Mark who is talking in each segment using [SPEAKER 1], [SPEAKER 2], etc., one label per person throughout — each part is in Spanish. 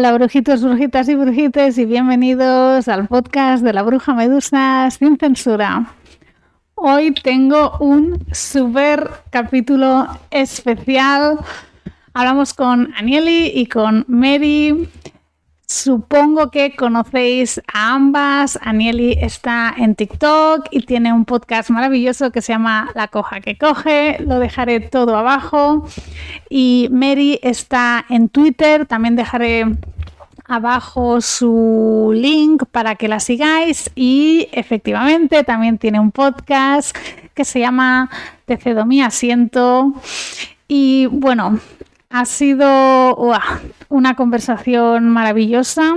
[SPEAKER 1] Hola, brujitos, brujitas y brujites, y bienvenidos al podcast de la Bruja Medusa sin censura. Hoy tengo un súper capítulo especial. Hablamos con Anieli y con Mary. Supongo que conocéis a ambas. Anieli está en TikTok y tiene un podcast maravilloso que se llama La Coja que Coge. Lo dejaré todo abajo. Y Mary está en Twitter. También dejaré abajo su link para que la sigáis. Y efectivamente también tiene un podcast que se llama Te cedo mi asiento. Y bueno, ha sido una conversación maravillosa.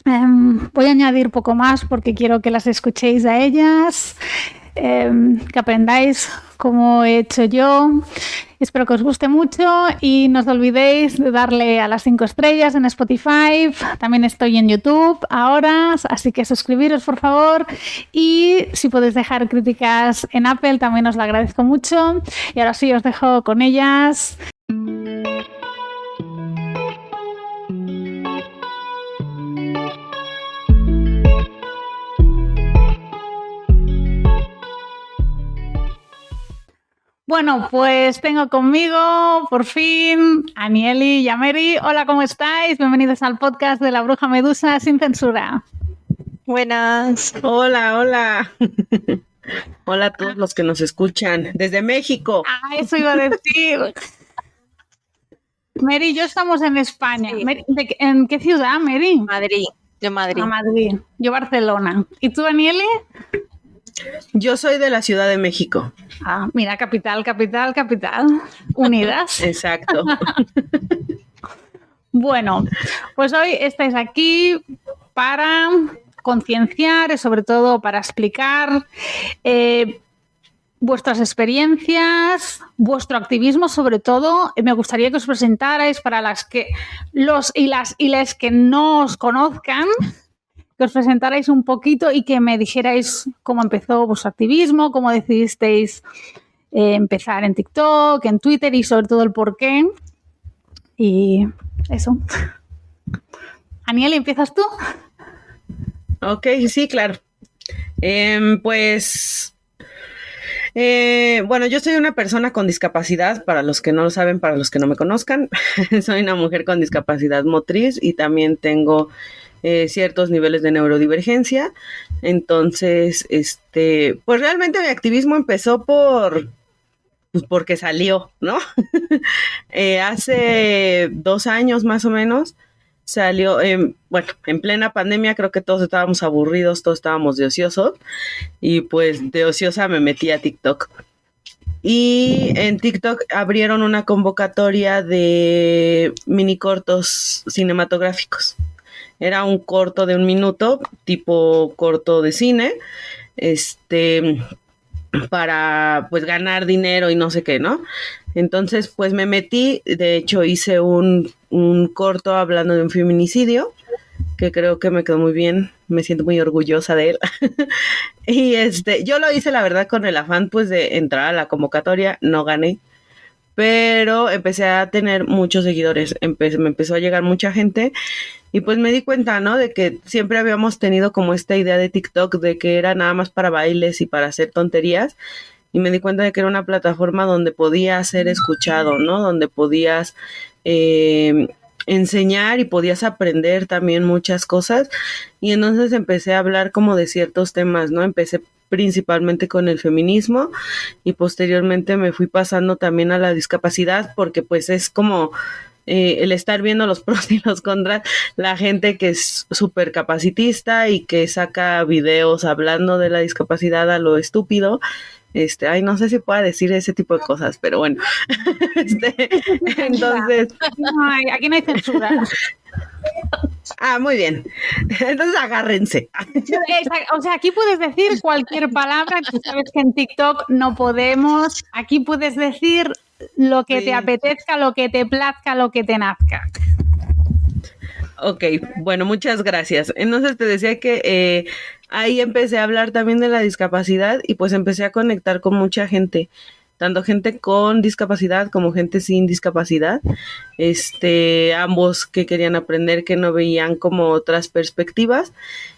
[SPEAKER 1] Voy a añadir poco más porque quiero que las escuchéis a ellas, que aprendáis como he hecho yo. Espero que os guste mucho y no os olvidéis de darle a las 5 estrellas en Spotify. También estoy en YouTube ahora, así que suscribiros por favor. Y si podéis dejar críticas en Apple, también os lo agradezco mucho. Y ahora sí, os dejo con ellas. Bueno, pues tengo conmigo, por fin, a Anieli y a Mary. Hola, ¿cómo estáis? Bienvenidos al podcast de la Bruja Medusa sin censura.
[SPEAKER 2] Buenas.
[SPEAKER 3] Hola, hola. Hola a todos los que nos escuchan desde México.
[SPEAKER 1] Eso iba a decir. Mary y yo estamos en España.
[SPEAKER 2] Sí.
[SPEAKER 1] Mary, ¿en qué ciudad, Mary?
[SPEAKER 2] Madrid. Yo Madrid.
[SPEAKER 1] A Madrid. Yo Barcelona. ¿Y tú, Anieli?
[SPEAKER 3] Yo soy de la Ciudad de México.
[SPEAKER 1] Mira, capital. Unidas.
[SPEAKER 3] Exacto.
[SPEAKER 1] Bueno, pues hoy estáis aquí para concienciar y sobre todo para explicar vuestras experiencias, vuestro activismo sobre todo. Me gustaría que os presentarais para las que los y las que no os conozcan, que os presentarais un poquito y que me dijerais cómo empezó vuestro activismo, cómo decidisteis empezar en TikTok, en Twitter y sobre todo el por qué. Y eso. Anieli, ¿empiezas tú?
[SPEAKER 3] Ok, sí, claro. Bueno, yo soy una persona con discapacidad, para los que no lo saben, para los que no me conozcan. Soy una mujer con discapacidad motriz y también tengo ciertos niveles de neurodivergencia. Entonces, pues realmente mi activismo empezó porque salió, ¿no? Hace 2 años más o menos salió, bueno, en plena pandemia creo que todos estábamos aburridos, todos estábamos de ociosos y pues de ociosa me metí a TikTok. Y en TikTok abrieron una convocatoria de mini cortos cinematográficos. Era un corto de 1 minuto, tipo corto de cine, para pues ganar dinero y no sé qué, ¿no? Entonces pues me metí, de hecho hice un corto hablando de un feminicidio, que creo que me quedó muy bien, me siento muy orgullosa de él. Y yo lo hice la verdad con el afán pues de entrar a la convocatoria, no gané, pero empecé a tener muchos seguidores, me empezó a llegar mucha gente y pues me di cuenta, ¿no? De que siempre habíamos tenido como esta idea de TikTok de que era nada más para bailes y para hacer tonterías y me di cuenta de que era una plataforma donde podías ser escuchado, ¿no? Donde podías enseñar y podías aprender también muchas cosas y entonces empecé a hablar como de ciertos temas, ¿no? Empecé principalmente con el feminismo y posteriormente me fui pasando también a la discapacidad porque pues es como el estar viendo los pros y los contras, la gente que es súper capacitista y que saca videos hablando de la discapacidad a lo estúpido. No sé si pueda decir ese tipo de cosas, pero bueno. Entonces.
[SPEAKER 1] Aquí no hay censura.
[SPEAKER 3] Muy bien. Entonces agárrense.
[SPEAKER 1] O sea, aquí puedes decir cualquier palabra, tú sabes que en TikTok no podemos. Aquí puedes decir lo que te apetezca, lo que te plazca, lo que te nazca.
[SPEAKER 3] Ok, bueno, muchas gracias. Entonces te decía que ahí empecé a hablar también de la discapacidad y pues empecé a conectar con mucha gente. tanto gente con discapacidad como gente sin discapacidad, ambos que querían aprender, que no veían como otras perspectivas,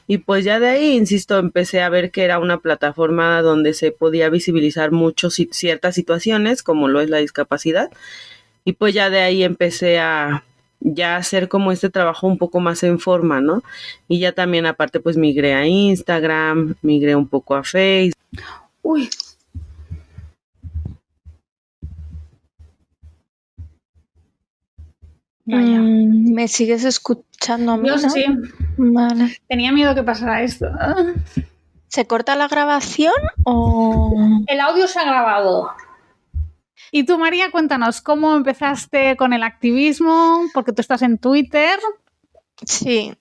[SPEAKER 3] y pues ya de ahí, insisto, empecé a ver que era una plataforma donde se podía visibilizar mucho ciertas situaciones, como lo es la discapacidad, y pues ya de ahí empecé a ya hacer como este trabajo un poco más en forma, ¿no? Y ya también aparte pues migré a Instagram, migré un poco a Facebook.
[SPEAKER 1] Uy. Vaya.
[SPEAKER 2] ¿Me sigues escuchando a mí,
[SPEAKER 1] Yo
[SPEAKER 2] no?
[SPEAKER 1] sí.
[SPEAKER 2] Vale.
[SPEAKER 1] Tenía miedo que pasara esto.
[SPEAKER 2] ¿Se corta la grabación o...?
[SPEAKER 1] El audio se ha grabado. Y tú, María, cuéntanos, ¿cómo empezaste con el activismo? Porque tú estás en Twitter.
[SPEAKER 2] Sí,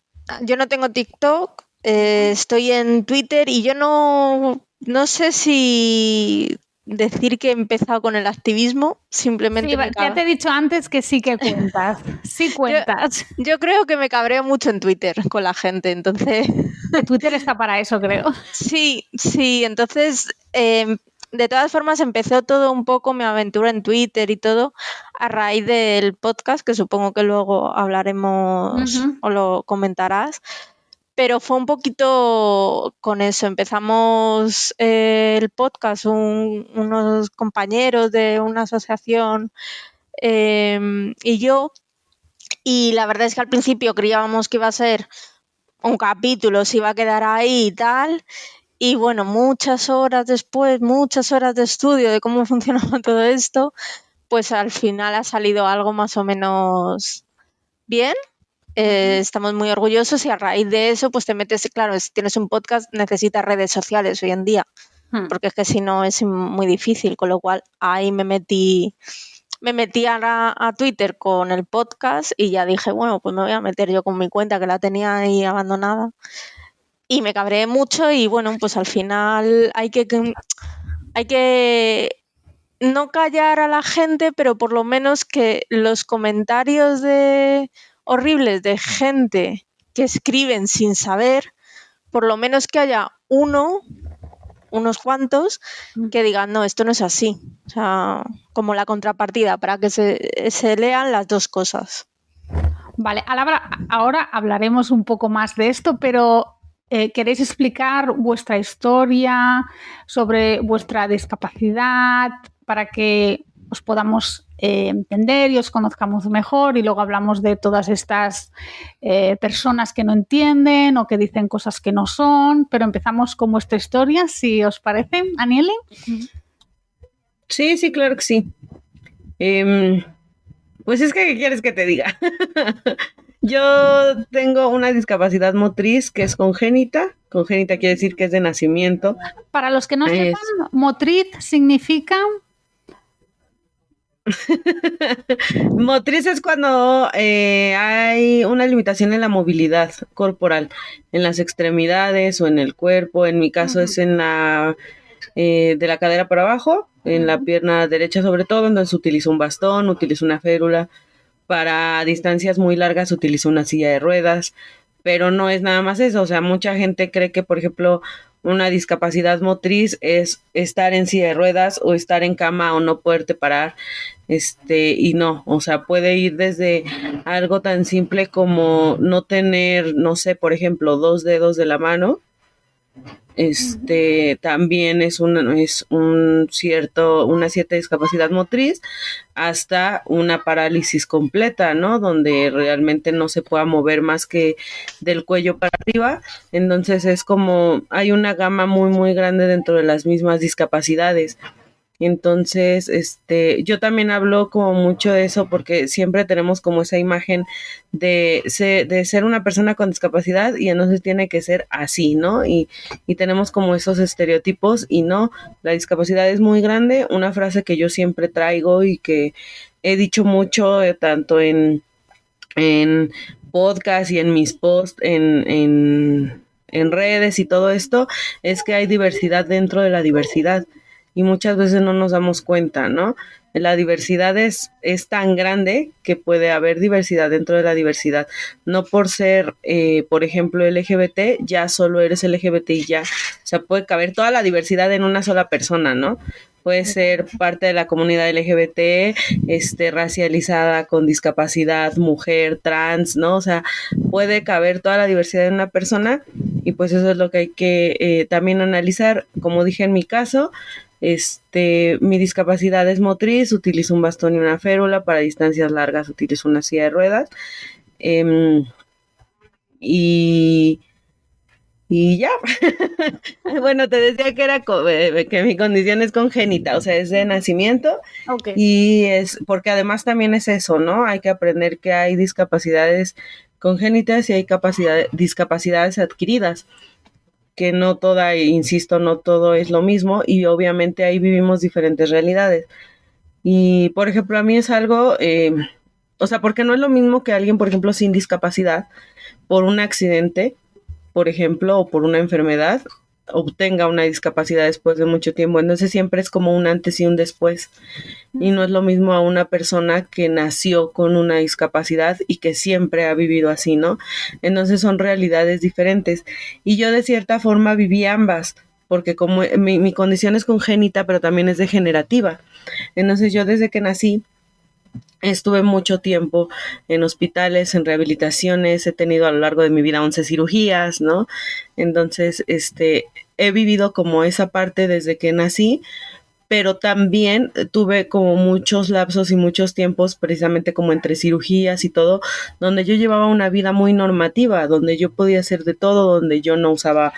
[SPEAKER 2] yo no tengo TikTok, estoy en Twitter y yo no sé si decir que he empezado con el activismo, simplemente
[SPEAKER 1] Sí,
[SPEAKER 2] me
[SPEAKER 1] ya te he dicho antes que sí que cuentas. Sí cuentas.
[SPEAKER 2] Yo creo que me cabreo mucho en Twitter con la gente, entonces...
[SPEAKER 1] Que Twitter está para eso, creo.
[SPEAKER 2] Sí, entonces, de todas formas, empezó todo un poco, mi aventura en Twitter y todo, a raíz del podcast, que supongo que luego hablaremos o lo comentarás, pero fue un poquito con eso. Empezamos el podcast, unos compañeros de una asociación y yo, y la verdad es que al principio creíamos que iba a ser un capítulo, se iba a quedar ahí y tal. Y bueno, muchas horas después, muchas horas de estudio de cómo funcionaba todo esto, pues al final ha salido algo más o menos bien. Estamos muy orgullosos y a raíz de eso, pues te metes, claro, si tienes un podcast necesitas redes sociales hoy en día, porque es que si no es muy difícil, con lo cual ahí me metí a Twitter con el podcast y ya dije, bueno, pues me voy a meter yo con mi cuenta que la tenía ahí abandonada. Y me cabreé mucho y bueno, pues al final hay que no callar a la gente, pero por lo menos que los comentarios horribles de gente que escriben sin saber, por lo menos que haya unos cuantos, que digan, no, esto no es así. O sea, como la contrapartida, para que se lean las dos cosas.
[SPEAKER 1] Vale, ahora hablaremos un poco más de esto, pero ¿queréis explicar vuestra historia sobre vuestra discapacidad para que os podamos entender y os conozcamos mejor? Y luego hablamos de todas estas personas que no entienden o que dicen cosas que no son, pero empezamos con vuestra historia, si os parece. ¿Aniele?
[SPEAKER 3] Sí, claro que sí. Pues es que, ¿qué quieres que te diga? Yo tengo una discapacidad motriz que es congénita. Congénita quiere decir que es de nacimiento.
[SPEAKER 1] Para los que no sepan, motriz significa...
[SPEAKER 3] Motriz es cuando hay una limitación en la movilidad corporal, en las extremidades o en el cuerpo. En mi caso es en de la cadera para abajo, en la pierna derecha sobre todo, entonces utilizo un bastón, utilizo una férula. Para distancias muy largas utilizo una silla de ruedas, pero no es nada más eso. O sea, mucha gente cree que, por ejemplo, una discapacidad motriz es estar en silla de ruedas o estar en cama o no poderte parar, y no, o sea, puede ir desde algo tan simple como no tener, no sé, por ejemplo, 2 dedos de la mano. También es una cierta discapacidad motriz, hasta una parálisis completa, ¿no? Donde realmente no se pueda mover más que del cuello para arriba. Entonces es como, hay una gama muy, muy grande dentro de las mismas discapacidades. Entonces, yo también hablo como mucho de eso porque siempre tenemos como esa imagen de ser una persona con discapacidad y entonces tiene que ser así, ¿no? Y tenemos como esos estereotipos y no, la discapacidad es muy grande. Una frase que yo siempre traigo y que he dicho mucho, tanto en podcast y en mis posts, en redes y todo esto, es que hay diversidad dentro de la diversidad. Y muchas veces no nos damos cuenta, ¿no? La diversidad es tan grande que puede haber diversidad dentro de la diversidad. No por ser, por ejemplo, LGBT, ya solo eres LGBT y ya. O sea, puede caber toda la diversidad en una sola persona, ¿no? Puede ser parte de la comunidad LGBT, racializada, con discapacidad, mujer, trans, ¿no? O sea, puede caber toda la diversidad en una persona y pues eso es lo que hay que también analizar. Como dije en mi caso, mi discapacidad es motriz, utilizo un bastón y una férula, para distancias largas utilizo una silla de ruedas. Y ya. Bueno, te decía que que mi condición es congénita, o sea, es de nacimiento.
[SPEAKER 1] Okay.
[SPEAKER 3] Y es porque además también es eso, ¿no? Hay que aprender que hay discapacidades congénitas y hay discapacidades adquiridas, que no toda, insisto, no todo es lo mismo y obviamente ahí vivimos diferentes realidades. Y, por ejemplo, a mí es algo, o sea, porque no es lo mismo que alguien, por ejemplo, sin discapacidad, por un accidente, por ejemplo, o por una enfermedad, obtenga una discapacidad después de mucho tiempo. Entonces siempre es como un antes y un después. Y no es lo mismo a una persona que nació con una discapacidad y que siempre ha vivido así, ¿no? Entonces son realidades diferentes. Y yo de cierta forma viví ambas, porque como mi condición es congénita, pero también es degenerativa. Entonces yo desde que nací estuve mucho tiempo en hospitales, en rehabilitaciones, he tenido a lo largo de mi vida 11 cirugías, ¿no? Entonces, he vivido como esa parte desde que nací, pero también tuve como muchos lapsos y muchos tiempos, precisamente como entre cirugías y todo, donde yo llevaba una vida muy normativa, donde yo podía hacer de todo, donde yo no usaba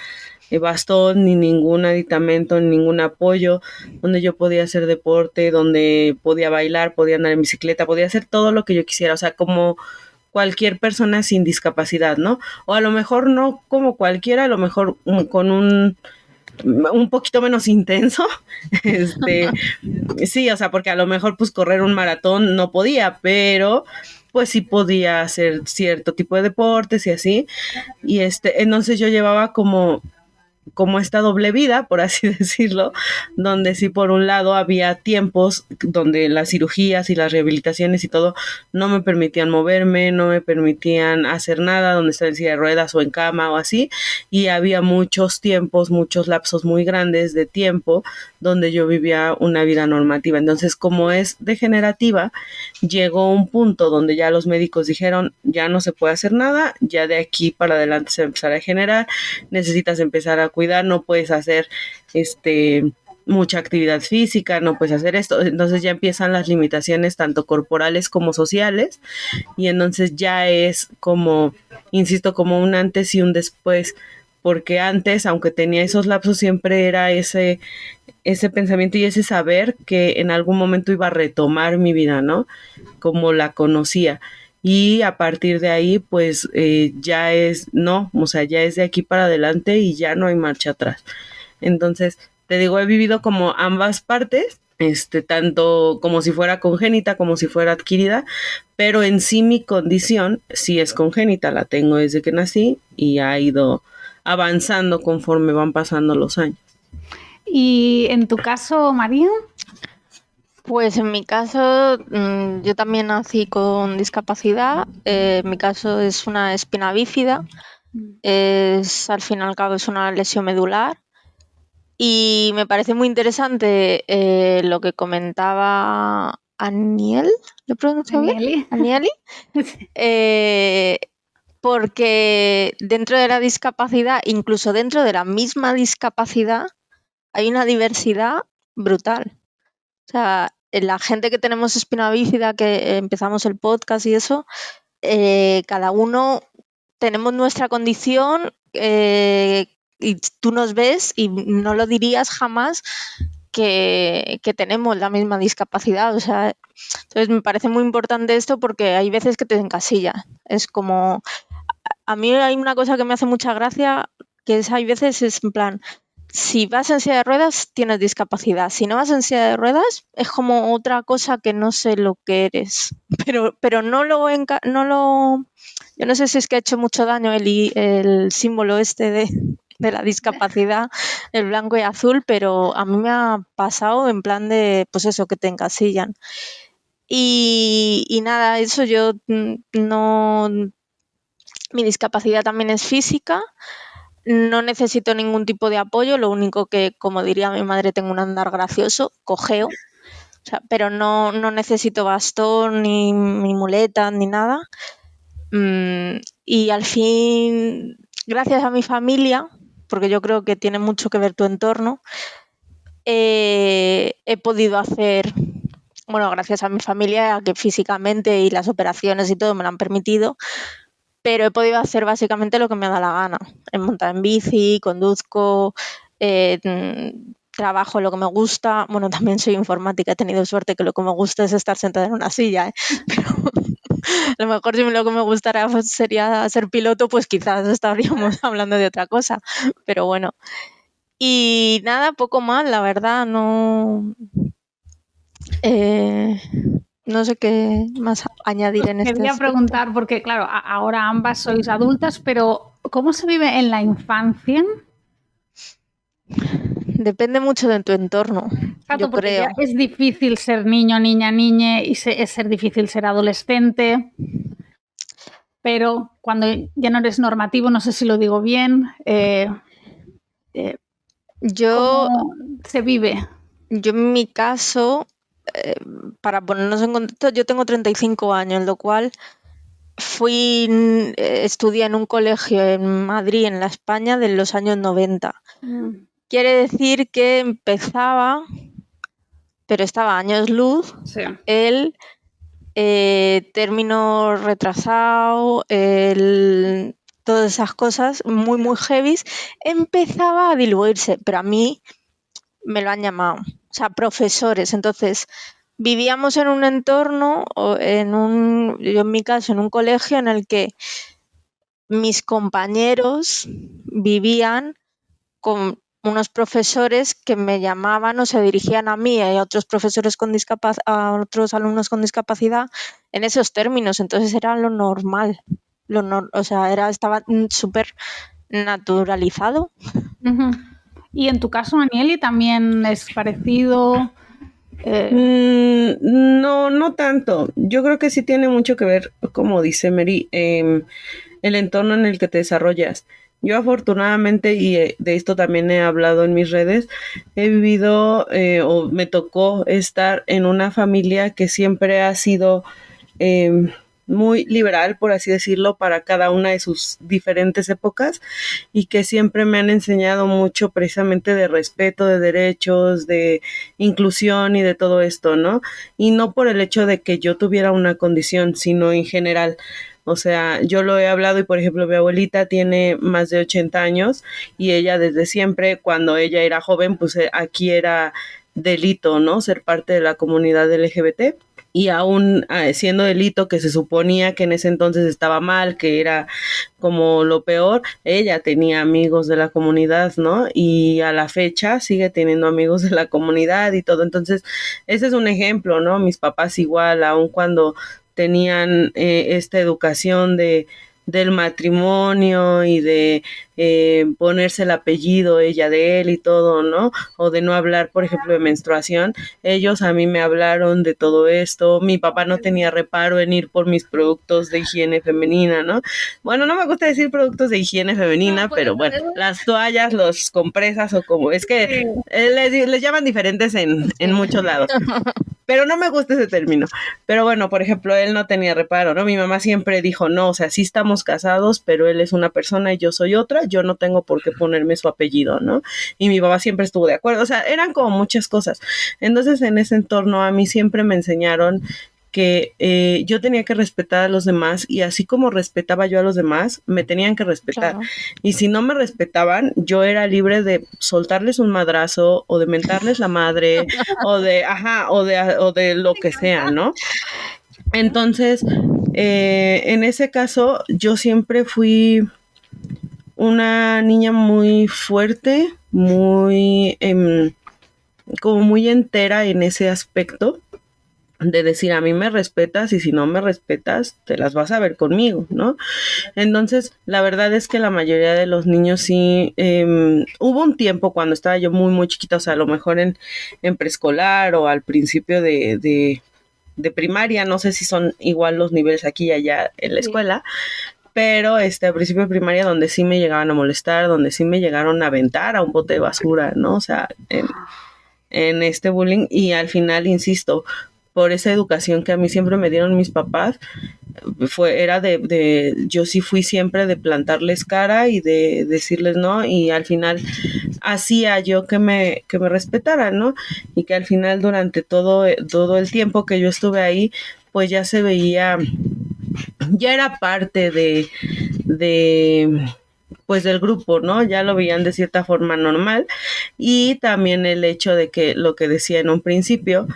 [SPEAKER 3] bastón, ni ningún aditamento, ni ningún apoyo, donde yo podía hacer deporte, donde podía bailar, podía andar en bicicleta, podía hacer todo lo que yo quisiera, o sea, como cualquier persona sin discapacidad, ¿no? O a lo mejor no como cualquiera, a lo mejor con un poquito menos intenso, sí, o sea, porque a lo mejor pues correr un maratón no podía, pero pues sí podía hacer cierto tipo de deportes y así, y entonces yo llevaba como esta doble vida, por así decirlo, donde sí por un lado había tiempos donde las cirugías y las rehabilitaciones y todo no me permitían moverme, no me permitían hacer nada, donde estaba en silla de ruedas o en cama o así, y había muchos tiempos, muchos lapsos muy grandes de tiempo donde yo vivía una vida normativa. Entonces, como es degenerativa, llegó un punto donde ya los médicos dijeron, ya no se puede hacer nada, ya de aquí para adelante se va a empezar a degenerar, necesitas empezar a cuidar, no puedes hacer mucha actividad física, no puedes hacer esto, entonces ya empiezan las limitaciones tanto corporales como sociales, y entonces ya es como, insisto, como un antes y un después, porque antes, aunque tenía esos lapsos, siempre era ese pensamiento y ese saber que en algún momento iba a retomar mi vida, ¿no? Como la conocía. Y a partir de ahí, pues ya es, no, o sea, ya es de aquí para adelante y ya no hay marcha atrás. Entonces, te digo, he vivido como ambas partes, tanto como si fuera congénita, como si fuera adquirida, pero en sí mi condición sí es congénita, la tengo desde que nací y ha ido avanzando conforme van pasando los años.
[SPEAKER 1] ¿Y en tu caso, María?
[SPEAKER 2] Pues en mi caso, yo también nací con discapacidad. En mi caso es una espina bífida. Al fin y al cabo es una lesión medular. Y me parece muy interesante lo que comentaba Aniel, ¿lo pronuncio bien? Anieli. Porque dentro de la discapacidad, incluso dentro de la misma discapacidad, hay una diversidad brutal. O sea, la gente que tenemos espina bífida, que empezamos el podcast y eso, cada uno tenemos nuestra condición y tú nos ves y no lo dirías jamás que tenemos la misma discapacidad. O sea, entonces me parece muy importante esto porque hay veces que te encasillas. Es como, a mí hay una cosa que me hace mucha gracia, que es hay veces es en plan, si vas en silla de ruedas, tienes discapacidad. Si no vas en silla de ruedas, es como otra cosa que no sé lo que eres. Pero no lo... Yo no sé si es que ha hecho mucho daño el símbolo este de... de la discapacidad, el blanco y azul, pero a mí me ha pasado en plan de, pues eso, que te encasillan. Y nada, eso yo no... Mi discapacidad también es física, no necesito ningún tipo de apoyo, lo único que, como diría mi madre, tengo un andar gracioso, cojeo, o sea, pero no necesito bastón, ni muleta, ni nada. Y al fin, gracias a mi familia, porque yo creo que tiene mucho que ver tu entorno, he podido hacer, bueno, gracias a mi familia, que físicamente y las operaciones y todo me lo han permitido, pero he podido hacer básicamente lo que me da la gana. He montado en bici, conduzco, trabajo lo que me gusta. Bueno, también soy informática, he tenido suerte que lo que me gusta es estar sentada en una silla, pero a lo mejor si lo que me gustara sería ser piloto, pues quizás estaríamos hablando de otra cosa, pero bueno. Y nada, poco más, la verdad, no... no sé qué más añadir en este
[SPEAKER 1] Quería
[SPEAKER 2] aspecto.
[SPEAKER 1] preguntar, porque claro, ahora ambas sois adultas, pero ¿cómo se vive en la infancia?
[SPEAKER 2] Depende mucho de tu entorno,
[SPEAKER 1] Exacto,
[SPEAKER 2] yo
[SPEAKER 1] porque
[SPEAKER 2] creo.
[SPEAKER 1] ya es difícil ser niño, niña, niñe, y es ser difícil ser adolescente, pero cuando ya no eres normativo, no sé si lo digo bien,
[SPEAKER 2] Yo,
[SPEAKER 1] ¿cómo se vive?
[SPEAKER 2] yo en mi caso, para ponernos en contexto, yo tengo 35 años, lo cual estudié en un colegio en Madrid, en la España, de los años 90. Quiere decir que empezaba, pero estaba a años luz,
[SPEAKER 1] Sí.
[SPEAKER 2] el término retrasado, todas esas cosas muy, muy heavy, empezaba a diluirse, pero a mí me lo han llamado, o sea, profesores. Entonces, vivíamos en un entorno, yo en mi caso, en un colegio en el que mis compañeros vivían con unos profesores que me llamaban o se dirigían a mí y a otros profesores a otros alumnos con discapacidad en esos términos. Entonces era lo normal, o sea, estaba súper naturalizado.
[SPEAKER 1] Uh-huh. Y en tu caso, Anieli, también es parecido.
[SPEAKER 3] No, no tanto. Yo creo que sí tiene mucho que ver, como dice Mary, el entorno en el que te desarrollas. Yo afortunadamente, y de esto también he hablado en mis redes, he vivido o me tocó estar en una familia que siempre ha sido muy liberal, por así decirlo, para cada una de sus diferentes épocas y que siempre me han enseñado mucho precisamente de respeto, de derechos, de inclusión y de todo esto, ¿no? Y no por el hecho de que yo tuviera una condición, sino en general. O sea, yo lo he hablado y, por ejemplo, mi abuelita tiene más de 80 años y ella desde siempre, cuando ella era joven, pues aquí era delito, ¿no? Ser parte de la comunidad LGBT. Y aún siendo delito que se suponía que en ese entonces estaba mal, que era como lo peor, ella tenía amigos de la comunidad, ¿no? Y a la fecha sigue teniendo amigos de la comunidad y todo. Entonces, ese es un ejemplo, ¿no? Mis papás igual, aun cuando tenían esta educación del matrimonio y de ponerse el apellido ella de él y todo, ¿no? O de no hablar, por ejemplo, de menstruación. Ellos a mí me hablaron de todo esto. Mi papá no tenía reparo en ir por mis productos de higiene femenina, ¿no? Bueno, no me gusta decir productos de higiene femenina, pero bueno, las toallas, los compresas o como, es que les llaman diferentes en muchos lados. Pero no me gusta ese término. Pero bueno, por ejemplo, él no tenía reparo, ¿no? Mi mamá siempre dijo, no, o sea, sí estamos casados, pero él es una persona y yo soy otra, yo no tengo por qué ponerme su apellido, ¿no? Y mi papá siempre estuvo de acuerdo, o sea, eran como muchas cosas. Entonces, en ese entorno a mí siempre me enseñaron que yo tenía que respetar a los demás y así como respetaba yo a los demás, me tenían que respetar. Claro. Y si no me respetaban, yo era libre de soltarles un madrazo o de mentarles la madre o de lo que sea, ¿no? Entonces, en ese caso, yo siempre fui una niña muy fuerte, muy como muy entera en ese aspecto. de decir, a mí me respetas y si no me respetas, te las vas a ver conmigo, ¿no? Entonces, la verdad es que la mayoría de los niños sí, hubo un tiempo cuando estaba yo muy, muy chiquita, o sea, a lo mejor en preescolar o al principio de primaria, no sé si son igual los niveles aquí y allá en la escuela, pero al principio de primaria donde sí me llegaban a molestar, donde sí me llegaron a aventar a un bote de basura, ¿no? O sea, en este bullying y al final, insisto, por esa educación que a mí siempre me dieron mis papás, era yo sí fui siempre de plantarles cara y de decirles no, y al final hacía yo que me respetaran, ¿no? Y que al final durante todo el tiempo que yo estuve ahí, pues ya se veía, ya era parte de pues del grupo, ¿no? Ya lo veían de cierta forma normal y también el hecho de que lo que decía en un principio,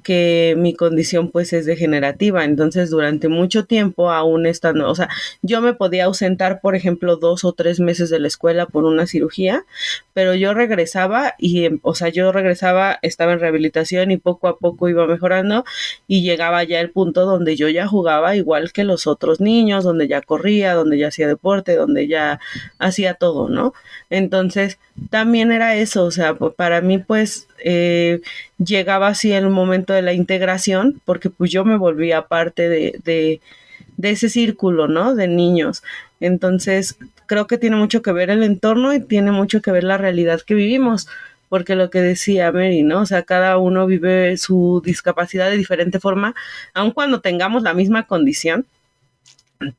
[SPEAKER 3] que mi condición pues es degenerativa, entonces durante mucho tiempo aún estando, o sea, yo me podía ausentar, por ejemplo, 2 o 3 meses de la escuela por una cirugía, pero yo regresaba y, o sea, yo regresaba, estaba en rehabilitación y poco a poco iba mejorando y llegaba ya el punto donde yo ya jugaba igual que los otros niños, donde ya corría, donde ya hacía deporte, donde ya hacía todo, ¿no? Entonces, también era eso, o sea, para mí pues llegaba así el momento de la integración, porque pues yo me volvía parte de ese círculo, ¿no? De niños. Entonces, creo que tiene mucho que ver el entorno y tiene mucho que ver la realidad que vivimos, porque lo que decía Mary, ¿no? O sea, cada uno vive su discapacidad de diferente forma, aun cuando tengamos la misma condición.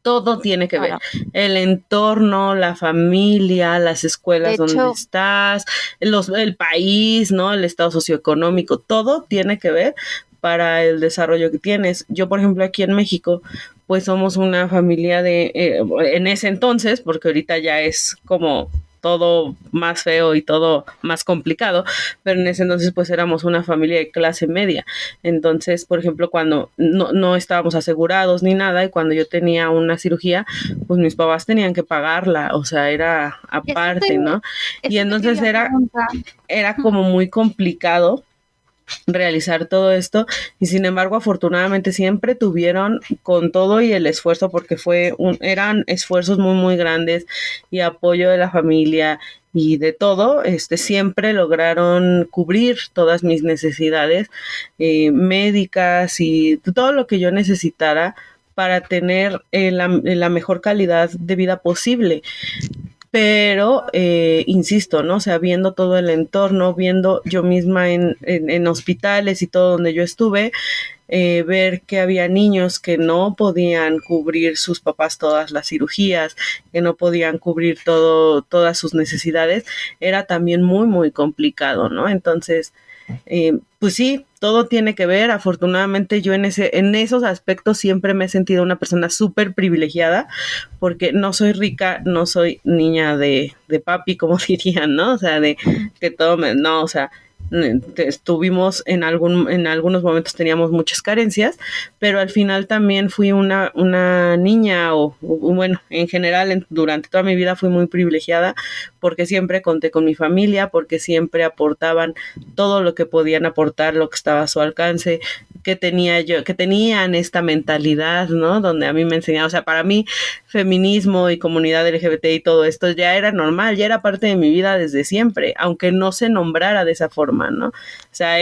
[SPEAKER 3] Todo tiene que ver. El entorno, la familia, las escuelas donde estás, el país, ¿no? El estado socioeconómico, todo tiene que ver para el desarrollo que tienes. Yo, por ejemplo, aquí en México, pues somos una familia en ese entonces, porque ahorita ya es como todo más feo y todo más complicado, pero en ese entonces pues éramos una familia de clase media. Entonces, por ejemplo, cuando no estábamos asegurados ni nada y cuando yo tenía una cirugía, pues mis papás tenían que pagarla, o sea, era aparte, ¿no? Y entonces era como muy complicado realizar todo esto y sin embargo afortunadamente siempre tuvieron con todo y el esfuerzo porque eran esfuerzos muy muy grandes y apoyo de la familia y de todo, siempre lograron cubrir todas mis necesidades médicas y todo lo que yo necesitara para tener la mejor calidad de vida posible. Pero, insisto, ¿no? O sea, viendo todo el entorno, viendo yo misma en hospitales y todo donde yo estuve, ver que había niños que no podían cubrir sus papás todas las cirugías, que no podían cubrir todas sus necesidades, era también muy, muy complicado, ¿no? Entonces, pues sí, todo tiene que ver. Afortunadamente yo en esos aspectos siempre me he sentido una persona súper privilegiada porque no soy rica, no soy niña de papi, como dirían, ¿no? O sea, de que no, o sea, estuvimos en algunos momentos teníamos muchas carencias, pero al final también fui una niña o bueno, en general durante toda mi vida fui muy privilegiada porque siempre conté con mi familia, porque siempre aportaban todo lo que podían aportar, lo que estaba a su alcance, que tenían esta mentalidad, ¿no? Donde a mí me enseñaban, o sea, para mí feminismo y comunidad LGBT y todo esto ya era normal, ya era parte de mi vida desde siempre, aunque no se nombrara de esa forma, ¿no? O sea,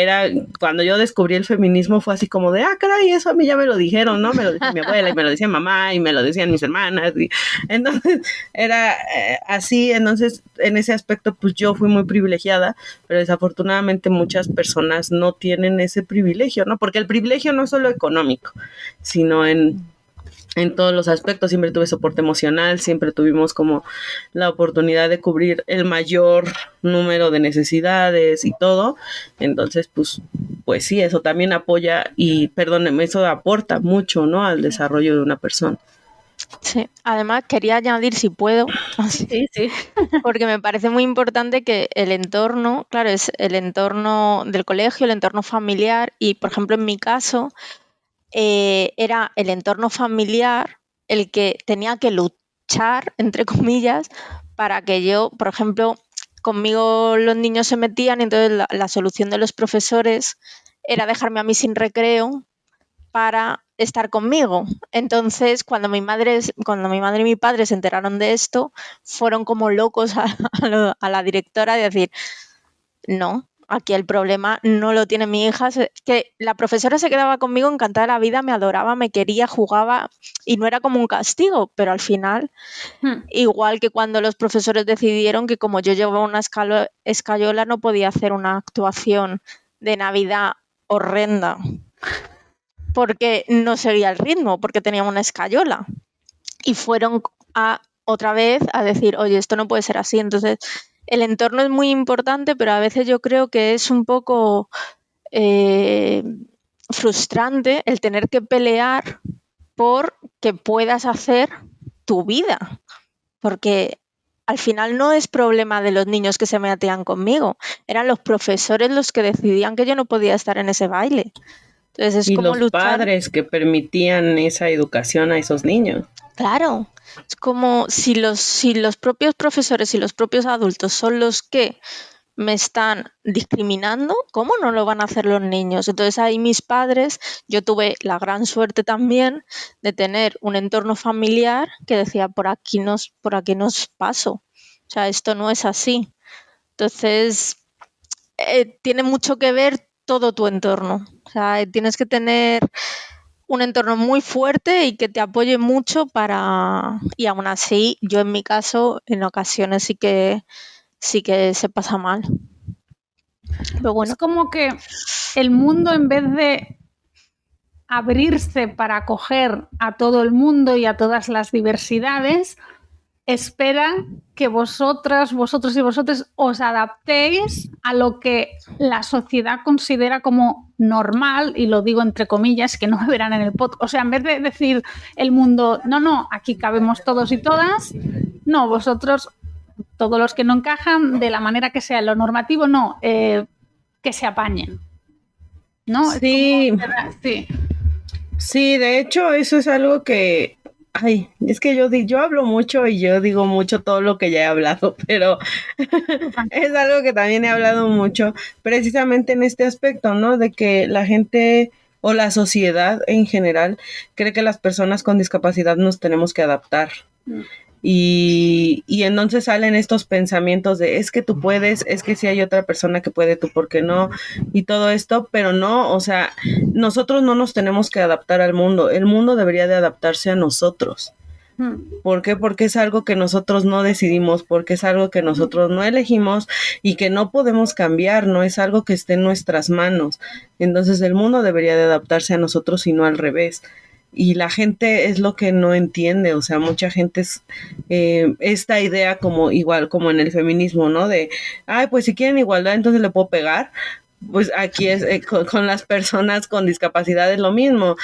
[SPEAKER 3] cuando yo descubrí el feminismo fue así como de, caray, eso a mí ya me lo dijeron, ¿no? Me lo decía mi abuela y me lo decía mamá y me lo decían mis hermanas. Y entonces era así, entonces en ese aspecto pues yo fui muy privilegiada, pero desafortunadamente muchas personas no tienen ese privilegio, ¿no? Porque el privilegio no es solo económico, sino en todos los aspectos. Siempre tuve soporte emocional, siempre tuvimos como la oportunidad de cubrir el mayor número de necesidades y todo. Entonces, pues sí, eso también apoya y, perdónenme, eso aporta mucho, ¿no? Al desarrollo de una persona.
[SPEAKER 2] Sí, además quería añadir, si puedo,
[SPEAKER 1] sí.
[SPEAKER 2] porque me parece muy importante que el entorno, claro, es el entorno del colegio, el entorno familiar y, por ejemplo, en mi caso, era el entorno familiar el que tenía que luchar, entre comillas, para que yo, por ejemplo, conmigo los niños se metían y entonces la solución de los profesores era dejarme a mí sin recreo para estar conmigo. Entonces, cuando mi madre y mi padre se enteraron de esto, fueron como locos a la directora de decir, no, aquí el problema no lo tiene mi hija, que la profesora se quedaba conmigo encantada de la vida, me adoraba, me quería, jugaba y no era como un castigo, pero al final, igual que cuando los profesores decidieron que como yo llevaba una escayola no podía hacer una actuación de Navidad horrenda porque no seguía el ritmo, porque teníamos una escayola. Y fueron otra vez a decir, oye, esto no puede ser así. Entonces, el entorno es muy importante, pero a veces yo creo que es un poco frustrante el tener que pelear por que puedas hacer tu vida. Porque al final no es problema de los niños que se metían conmigo, eran los profesores los que decidían que yo no podía estar en ese baile. Entonces es
[SPEAKER 3] y
[SPEAKER 2] como
[SPEAKER 3] los
[SPEAKER 2] luchar.
[SPEAKER 3] padres que permitían esa educación a esos niños.
[SPEAKER 2] Claro, es como si los propios profesores y los propios adultos son los que me están discriminando, ¿cómo no lo van a hacer los niños? Entonces ahí mis padres, yo tuve la gran suerte también de tener un entorno familiar que decía, por aquí nos paso. O sea, esto no es así. Entonces, tiene mucho que ver todo tu entorno. O sea, tienes que tener un entorno muy fuerte y que te apoye mucho y aún así, yo en mi caso, en ocasiones sí que se pasa mal. Pero bueno.
[SPEAKER 1] Es como que el mundo, en vez de abrirse para acoger a todo el mundo y a todas las diversidades, espera que vosotros y vosotros os adaptéis a lo que la sociedad considera como normal, y lo digo entre comillas, que no me verán en el podcast. O sea, en vez de decir el mundo, no, aquí cabemos todos y todas, no, vosotros, todos los que no encajan, de la manera que sea lo normativo, no, que se apañen, ¿no?
[SPEAKER 3] Sí.
[SPEAKER 1] Sí.
[SPEAKER 3] Sí, de hecho, eso es algo que, es que yo hablo mucho y yo digo mucho todo lo que ya he hablado, pero es algo que también he hablado mucho, precisamente en este aspecto, ¿no? De que la gente o la sociedad en general cree que las personas con discapacidad nos tenemos que adaptar. Y entonces salen estos pensamientos de es que tú puedes, es que si hay otra persona que puede, tú por qué no, y todo esto, pero no, o sea, nosotros no nos tenemos que adaptar al mundo, el mundo debería de adaptarse a nosotros. ¿Por qué? Porque es algo que nosotros no decidimos, porque es algo que nosotros no elegimos y que no podemos cambiar, no es algo que esté en nuestras manos. Entonces el mundo debería de adaptarse a nosotros y no al revés. Y la gente es lo que no entiende, o sea, mucha gente es esta idea como igual como en el feminismo, ¿no? De, pues si quieren igualdad, entonces le puedo pegar. Pues aquí es con las personas con discapacidad es lo mismo.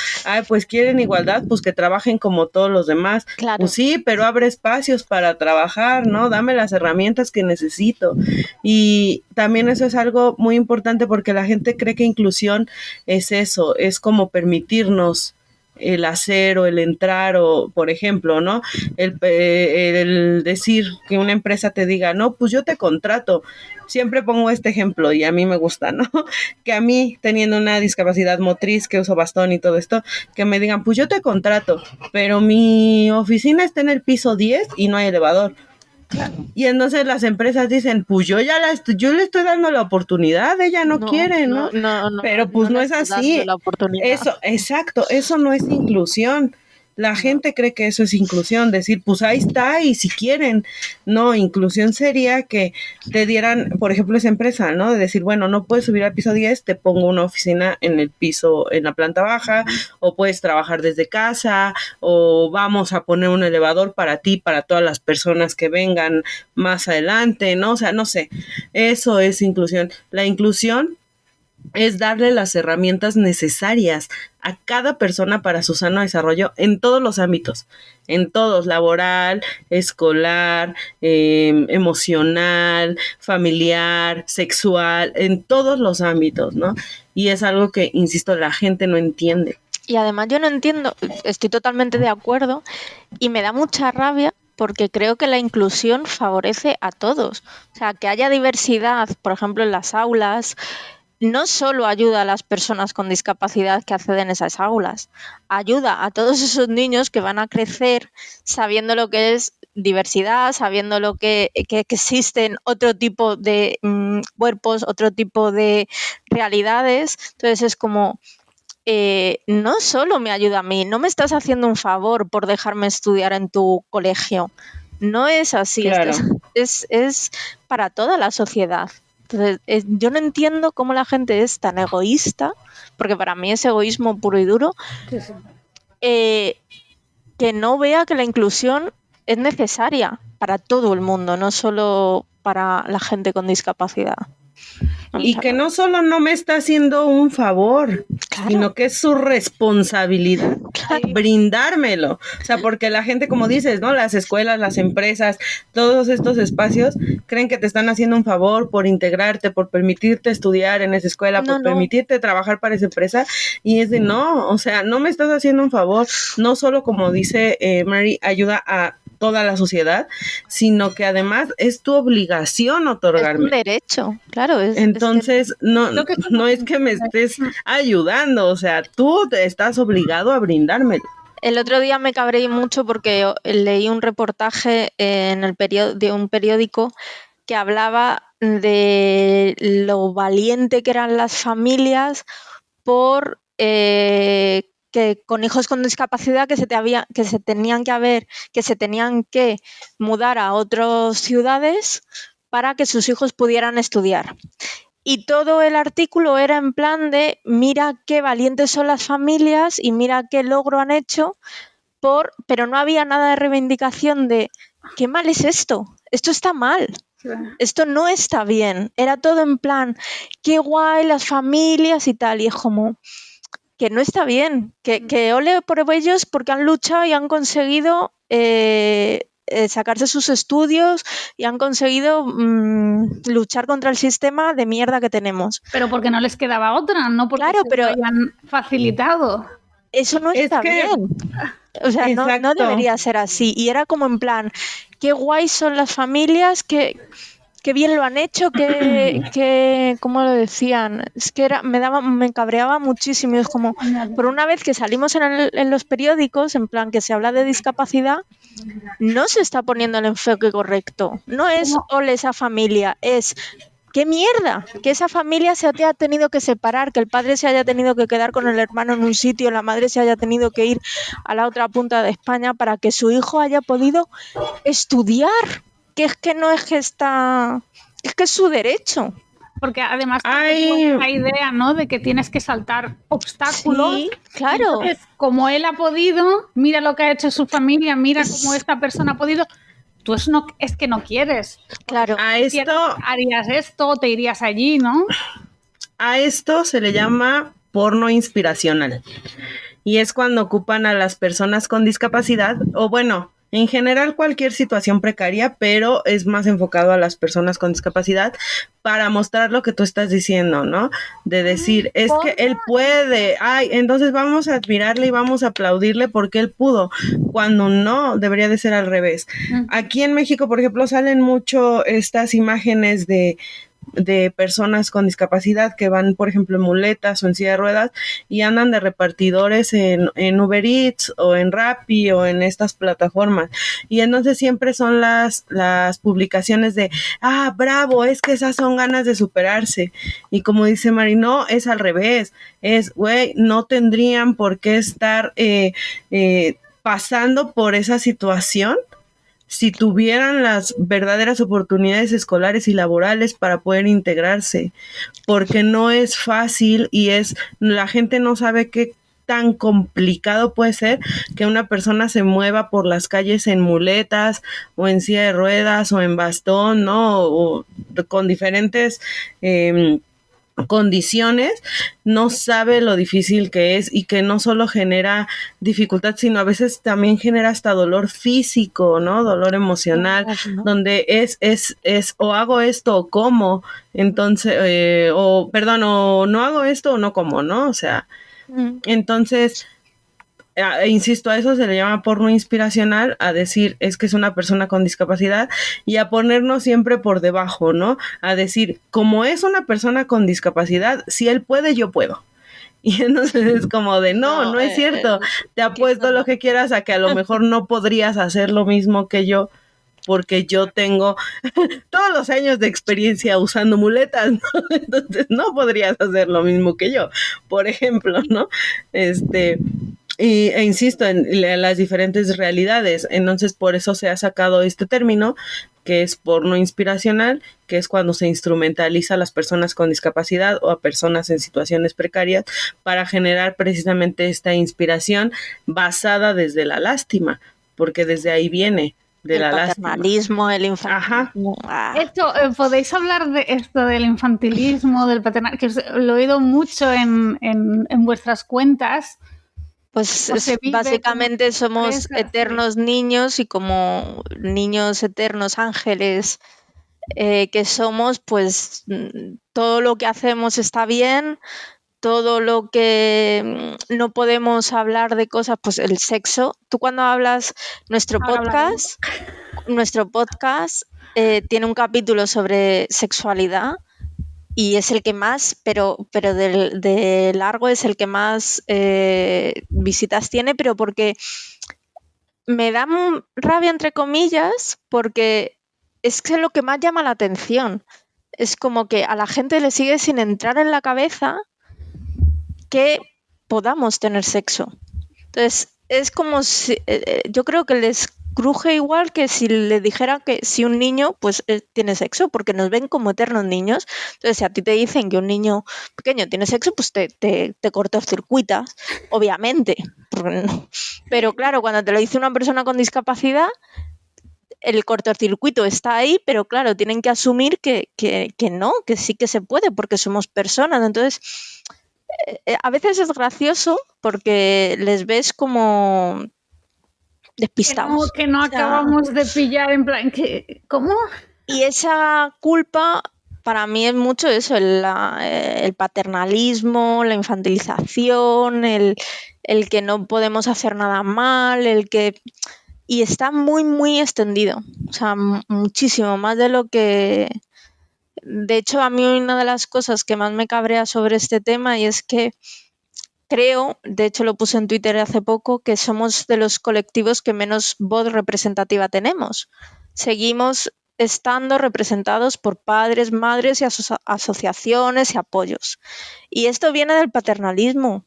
[SPEAKER 3] Pues quieren igualdad, pues que trabajen como todos los demás.
[SPEAKER 2] Claro.
[SPEAKER 3] Pues sí, pero abre espacios para trabajar, ¿no? Dame las herramientas que necesito. Y también eso es algo muy importante porque la gente cree que inclusión es eso, es como permitirnos el hacer o el entrar o, por ejemplo, ¿no? El decir que una empresa te diga, no, pues yo te contrato. Siempre pongo este ejemplo y a mí me gusta, ¿no? Que a mí, teniendo una discapacidad motriz, que uso bastón y todo esto, que me digan, pues yo te contrato, pero mi oficina está en el piso 10 y no hay elevador. Claro. Y entonces las empresas dicen, pues yo le estoy dando la oportunidad, ella no quiere, ¿no? Pero pues no es así. Eso, exacto, eso no es inclusión. La gente cree que eso es inclusión, decir, pues ahí está y si quieren. No, inclusión sería que te dieran, por ejemplo, esa empresa, ¿no? De decir, bueno, no puedes subir al piso 10, te pongo una oficina en el piso, en la planta baja, o puedes trabajar desde casa, o vamos a poner un elevador para ti, para todas las personas que vengan más adelante, ¿no? O sea, no sé, eso es inclusión. La inclusión es darle las herramientas necesarias a cada persona para su sano desarrollo en todos los ámbitos, en todos, laboral, escolar, emocional, familiar, sexual, en todos los ámbitos, ¿no? Y es algo que, insisto, la gente no entiende.
[SPEAKER 2] Y además yo no entiendo, estoy totalmente de acuerdo y me da mucha rabia porque creo que la inclusión favorece a todos. O sea, que haya diversidad, por ejemplo, en las aulas, no solo ayuda a las personas con discapacidad que acceden a esas aulas, ayuda a todos esos niños que van a crecer sabiendo lo que es diversidad, sabiendo lo que existen otro tipo de cuerpos, otro tipo de realidades. Entonces es como, no solo me ayuda a mí, no me estás haciendo un favor por dejarme estudiar en tu colegio. No es así,
[SPEAKER 3] Claro.
[SPEAKER 2] es para toda la sociedad. Entonces, yo no entiendo cómo la gente es tan egoísta, porque para mí es egoísmo puro y duro,
[SPEAKER 1] Sí, sí.
[SPEAKER 2] que no vea que la inclusión es necesaria para todo el mundo, no solo para la gente con discapacidad.
[SPEAKER 3] Y que no solo no me está haciendo un favor,
[SPEAKER 2] Claro.
[SPEAKER 3] sino que es su responsabilidad brindármelo. O sea, porque la gente, como dices, ¿no? Las escuelas, las empresas, todos estos espacios creen que te están haciendo un favor por integrarte, por permitirte estudiar en esa escuela, por permitirte trabajar para esa empresa. Y es de no, o sea, no me estás haciendo un favor. No solo, como dice Mary, ayuda a toda la sociedad, sino que además es tu obligación otorgarme.
[SPEAKER 2] Es un derecho, claro.
[SPEAKER 3] Entonces, no es que me estés ayudando, o sea, tú te estás obligado a brindármelo.
[SPEAKER 2] El otro día me cabré mucho porque leí un reportaje en de un periódico que hablaba de lo valiente que eran las familias por que con hijos con discapacidad que se tenían que mudar a otras ciudades para que sus hijos pudieran estudiar. Y todo el artículo era en plan de mira qué valientes son las familias y mira qué logro han hecho, pero no había nada de reivindicación de qué mal es esto está mal. Esto no está bien. Era todo en plan, qué guay las familias y tal. Y es como que no está bien. Que ole por ellos porque han luchado y han conseguido sacarse sus estudios y han conseguido luchar contra el sistema de mierda que tenemos.
[SPEAKER 1] Pero porque no les quedaba otra, no porque lo hayan facilitado.
[SPEAKER 2] Eso no está bien. O sea, no debería ser así. Y era como en plan, qué guay son las familias, qué bien lo han hecho, que ¿cómo lo decían? Es que me cabreaba muchísimo. Y es como, por una vez que salimos en los periódicos, en plan que se habla de discapacidad, no se está poniendo el enfoque correcto. No es ole esa familia, es ¡qué mierda! Que esa familia se haya tenido que separar, que el padre se haya tenido que quedar con el hermano en un sitio, la madre se haya tenido que ir a la otra punta de España para que su hijo haya podido estudiar. Que es que no es que está... Es que es su derecho.
[SPEAKER 1] Porque además hay la idea, ¿no? De que tienes que saltar obstáculos.
[SPEAKER 2] Sí, claro.
[SPEAKER 1] Entonces, como él ha podido, mira lo que ha hecho su familia, mira cómo esta persona ha podido... Tú es que no quieres.
[SPEAKER 2] Claro.
[SPEAKER 3] A esto
[SPEAKER 1] harías esto, te irías allí, ¿no?
[SPEAKER 3] A esto se le llama porno inspiracional. Y es cuando ocupan a las personas con discapacidad, o bueno, en general cualquier situación precaria, pero es más enfocado a las personas con discapacidad para mostrar lo que tú estás diciendo, ¿no? De decir, es que él puede, entonces vamos a admirarle y vamos a aplaudirle porque él pudo, cuando no, debería de ser al revés. Aquí en México, por ejemplo, salen mucho estas imágenes de personas con discapacidad que van, por ejemplo, en muletas o en silla de ruedas y andan de repartidores en Uber Eats o en Rappi o en estas plataformas. Y entonces siempre son las publicaciones de, bravo, es que esas son ganas de superarse. Y como dice Mari, no, es al revés. Es, güey, no tendrían por qué estar pasando por esa situación si tuvieran las verdaderas oportunidades escolares y laborales para poder integrarse, porque no es fácil y la gente no sabe qué tan complicado puede ser que una persona se mueva por las calles en muletas o en silla de ruedas o en bastón, ¿no? O con diferentes condiciones, no sabe lo difícil que es y que no solo genera dificultad, sino a veces también genera hasta dolor físico, ¿no? Dolor emocional, donde es o hago esto o como, entonces, o no hago esto o no como, ¿no? O sea, entonces insisto, a eso se le llama porno inspiracional, a decir es que es una persona con discapacidad, y a ponernos siempre por debajo, ¿no? A decir, como es una persona con discapacidad, si él puede, yo puedo. Y entonces es como de, no es cierto, te apuesto lo que quieras a que a lo mejor no podrías hacer lo mismo que yo, porque yo tengo todos los años de experiencia usando muletas, ¿no? Entonces no podrías hacer lo mismo que yo, por ejemplo, ¿no? E insisto en las diferentes realidades. Entonces por eso se ha sacado este término, que es porno inspiracional, que es cuando se instrumentaliza a las personas con discapacidad o a personas en situaciones precarias para generar precisamente esta inspiración basada desde la lástima, porque desde ahí viene. De la
[SPEAKER 2] paternalismo, el infantilismo.
[SPEAKER 1] Esto, ¿podéis hablar de esto del infantilismo, del paternalismo? Que lo he oído mucho en vuestras cuentas.
[SPEAKER 2] Pues básicamente somos eternos niños, y como niños eternos ángeles que somos, pues todo lo que hacemos está bien. Todo lo que no podemos hablar de cosas, pues el sexo. Tú cuando hablas, nuestro podcast tiene un capítulo sobre sexualidad y es el que más, pero de largo es el que más visitas tiene, pero porque me da rabia, entre comillas, porque es que es lo que más llama la atención. Es como que a la gente le sigue sin entrar en la cabeza que podamos tener sexo. Entonces, es como si, yo creo que les cruje igual que si le dijera que si un niño pues tiene sexo, porque nos ven como eternos niños. Entonces, si a ti te dicen que un niño pequeño tiene sexo, pues te cortocircuitas, obviamente. Pero claro, cuando te lo dice una persona con discapacidad, el cortocircuito está ahí, pero claro, tienen que asumir que no, que sí que se puede, porque somos personas. Entonces, a veces es gracioso porque les ves como despistados.
[SPEAKER 1] Que no acabamos de pillar, en plan, ¿cómo?
[SPEAKER 2] Y esa culpa para mí es mucho eso, el paternalismo, la infantilización, el que no podemos hacer nada mal, y está muy, muy extendido. O sea, muchísimo más de lo que... De hecho, a mí una de las cosas que más me cabrea sobre este tema y es que creo, de hecho lo puse en Twitter hace poco, que somos de los colectivos que menos voz representativa tenemos. Seguimos estando representados por padres, madres y asociaciones y apoyos. Y esto viene del paternalismo,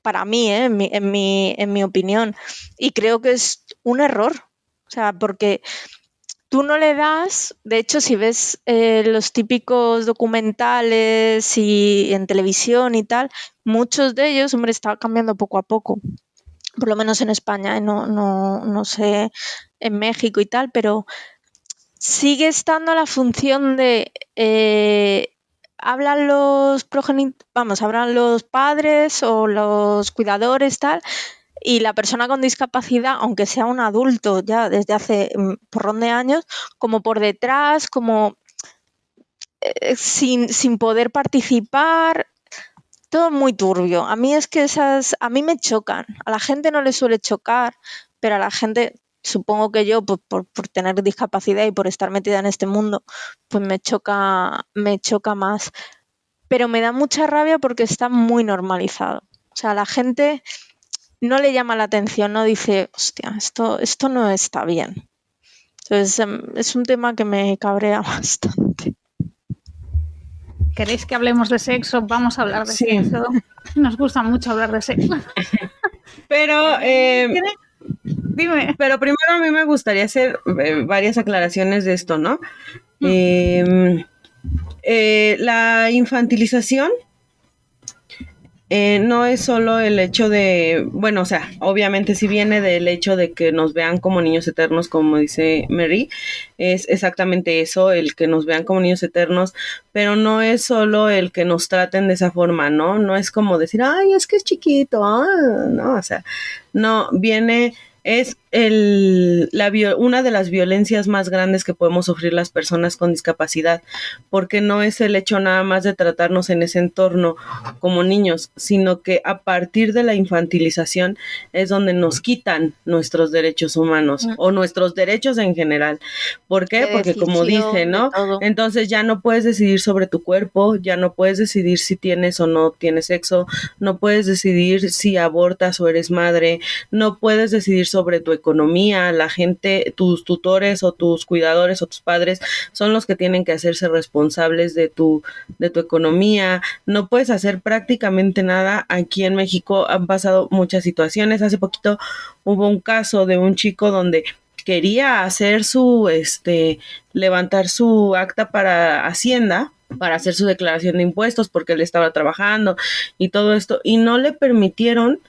[SPEAKER 2] para mí, en mi opinión. Y creo que es un error. O sea, porque tú no le das, de hecho, si ves los típicos documentales y en televisión y tal, muchos de ellos, hombre, está cambiando poco a poco, por lo menos en España, no sé, en México y tal, pero sigue estando la función de hablan los hablan los padres o los cuidadores, tal, y la persona con discapacidad, aunque sea un adulto ya desde hace porrón de años, como por detrás, como sin poder participar, todo muy turbio. A mí es que a mí me chocan. A la gente no le suele chocar, pero a la gente, supongo que yo, pues, por tener discapacidad y por estar metida en este mundo, pues me choca más. Pero me da mucha rabia porque está muy normalizado. O sea, la gente no le llama la atención, no dice, hostia, esto no está bien. Entonces, es un tema que me cabrea bastante.
[SPEAKER 1] ¿Queréis que hablemos de sexo? Vamos a hablar de sexo. Nos gusta mucho hablar de sexo.
[SPEAKER 3] Pero,
[SPEAKER 1] dime.
[SPEAKER 3] Pero primero a mí me gustaría hacer varias aclaraciones de esto, ¿no? La infantilización no es solo el hecho de, bueno, o sea, obviamente sí viene del hecho de que nos vean como niños eternos, como dice Mary, es exactamente eso, el que nos vean como niños eternos, pero no es solo el que nos traten de esa forma, ¿no? No es como decir, ay, es que es chiquito, no, o sea, no, es una de las violencias más grandes que podemos sufrir las personas con discapacidad, porque no es el hecho nada más de tratarnos en ese entorno como niños, sino que a partir de la infantilización es donde nos quitan nuestros derechos humanos o nuestros derechos en general. ¿Por qué? Porque como dice, ¿no? Entonces ya no puedes decidir sobre tu cuerpo, ya no puedes decidir si tienes o no tienes sexo, no puedes decidir si abortas o eres madre, no puedes decidir sobre tu economía. La gente, tus tutores o tus cuidadores o tus padres son los que tienen que hacerse responsables de tu economía. No puedes hacer prácticamente nada. Aquí en México han pasado muchas situaciones. Hace poquito hubo un caso de un chico donde quería hacer levantar su acta para Hacienda, para hacer su declaración de impuestos, porque él estaba trabajando y todo esto, y no le permitieron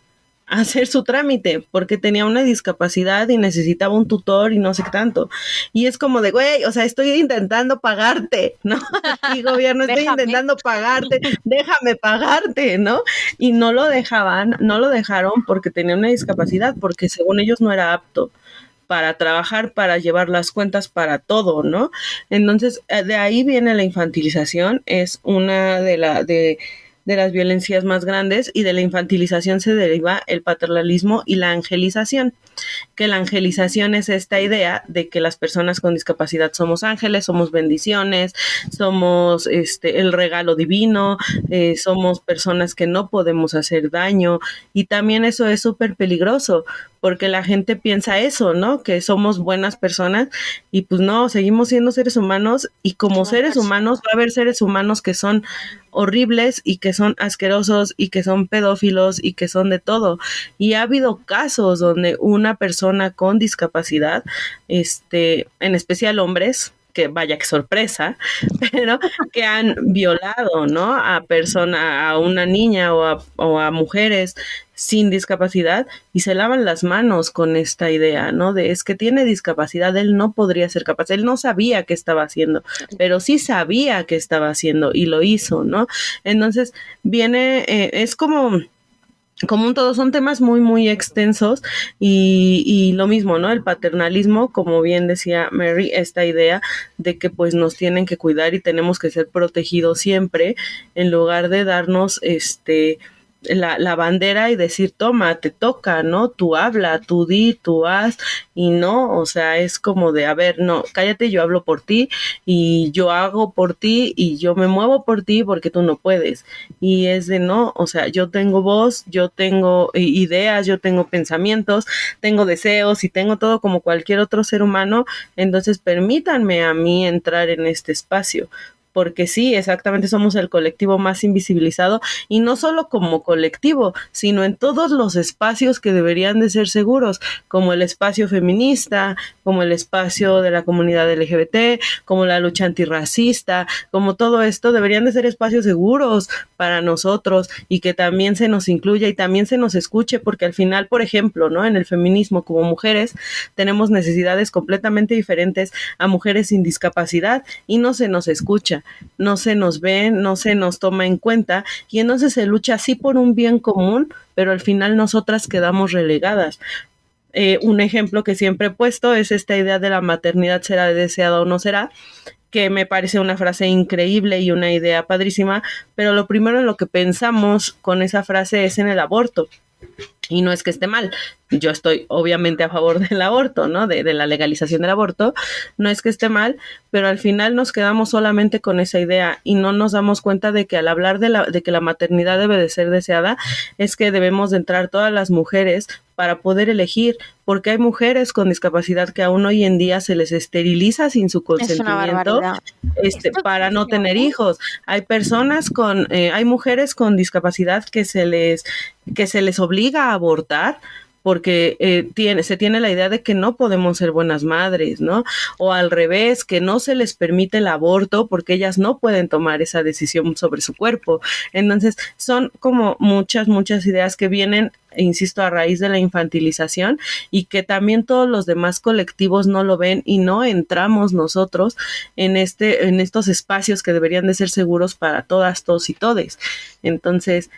[SPEAKER 3] hacer su trámite porque tenía una discapacidad y necesitaba un tutor y no sé qué tanto. Y es como de, güey, o sea, estoy intentando pagarte, ¿no? Y gobierno, estoy intentando pagarte, déjame pagarte, ¿no? Y no lo dejaron porque tenía una discapacidad, porque según ellos no era apto para trabajar, para llevar las cuentas, para todo, ¿no? Entonces, de ahí viene la infantilización, es una de las violencias más grandes, y de la infantilización se deriva el paternalismo y la angelización, que la angelización es esta idea de que las personas con discapacidad somos ángeles, somos bendiciones, somos el regalo divino, somos personas que no podemos hacer daño, y también eso es súper peligroso, porque la gente piensa eso, ¿no? Que somos buenas personas, y pues no, seguimos siendo seres humanos, y como seres humanos va a haber seres humanos que son horribles y que son asquerosos y que son pedófilos y que son de todo. Y ha habido casos donde una persona con discapacidad, en especial hombres, que vaya que sorpresa, pero que han violado, ¿no? A una niña o a mujeres sin discapacidad, y se lavan las manos con esta idea, ¿no? De es que tiene discapacidad, él no podría ser capaz, él no sabía qué estaba haciendo, pero sí sabía qué estaba haciendo y lo hizo, ¿no? Entonces viene, es como un todo, son temas muy, muy extensos, y lo mismo, ¿no? El paternalismo, como bien decía Mary, esta idea de que pues nos tienen que cuidar y tenemos que ser protegidos siempre, en lugar de darnos la bandera y decir, toma, te toca, ¿no? Tú habla, tú di, tú haz, y no, o sea, es como de, a ver, no, cállate, yo hablo por ti, y yo hago por ti, y yo me muevo por ti porque tú no puedes, y es de no, o sea, yo tengo voz, yo tengo ideas, yo tengo pensamientos, tengo deseos, y tengo todo como cualquier otro ser humano, entonces permítanme a mí entrar en este espacio, porque sí, exactamente, somos el colectivo más invisibilizado, y no solo como colectivo, sino en todos los espacios que deberían de ser seguros, como el espacio feminista, como el espacio de la comunidad LGBT, como la lucha antirracista, como todo esto, deberían de ser espacios seguros para nosotros, y que también se nos incluya y también se nos escuche, porque al final, por ejemplo, ¿no? En el feminismo, como mujeres, tenemos necesidades completamente diferentes a mujeres sin discapacidad, y no se nos escucha, no se nos ve, no se nos toma en cuenta, y entonces se lucha así por un bien común, pero al final nosotras quedamos relegadas. Un ejemplo que siempre he puesto es esta idea de la maternidad, ¿será deseada o no será?, que me parece una frase increíble y una idea padrísima, pero lo primero en lo que pensamos con esa frase es en el aborto. Y no es que esté mal, yo estoy obviamente a favor del aborto, ¿no? De la legalización del aborto, no es que esté mal, pero al final nos quedamos solamente con esa idea, y no nos damos cuenta de que al hablar de que la maternidad debe de ser deseada, es que debemos de entrar todas las mujeres para poder elegir, porque hay mujeres con discapacidad que aún hoy en día se les esteriliza sin su consentimiento, para no tener hijos. Hay personas hay mujeres con discapacidad que se les obliga a abortar, porque se tiene la idea de que no podemos ser buenas madres, ¿no? O al revés, que no se les permite el aborto porque ellas no pueden tomar esa decisión sobre su cuerpo. Entonces, son como muchas, muchas ideas que vienen, insisto, a raíz de la infantilización, y que también todos los demás colectivos no lo ven, y no entramos nosotros en estos espacios que deberían de ser seguros para todas, todos y todes. Entonces,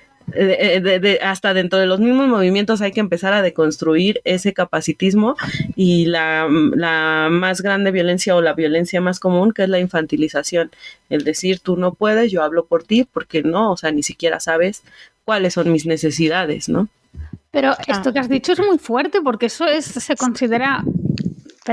[SPEAKER 3] hasta dentro de los mismos movimientos hay que empezar a deconstruir ese capacitismo y la más grande violencia o la violencia más común, que es la infantilización, el decir tú no puedes, yo hablo por ti, porque no, o sea, ni siquiera sabes cuáles son mis necesidades, ¿no?
[SPEAKER 1] Pero esto que has dicho es muy fuerte, porque eso se considera,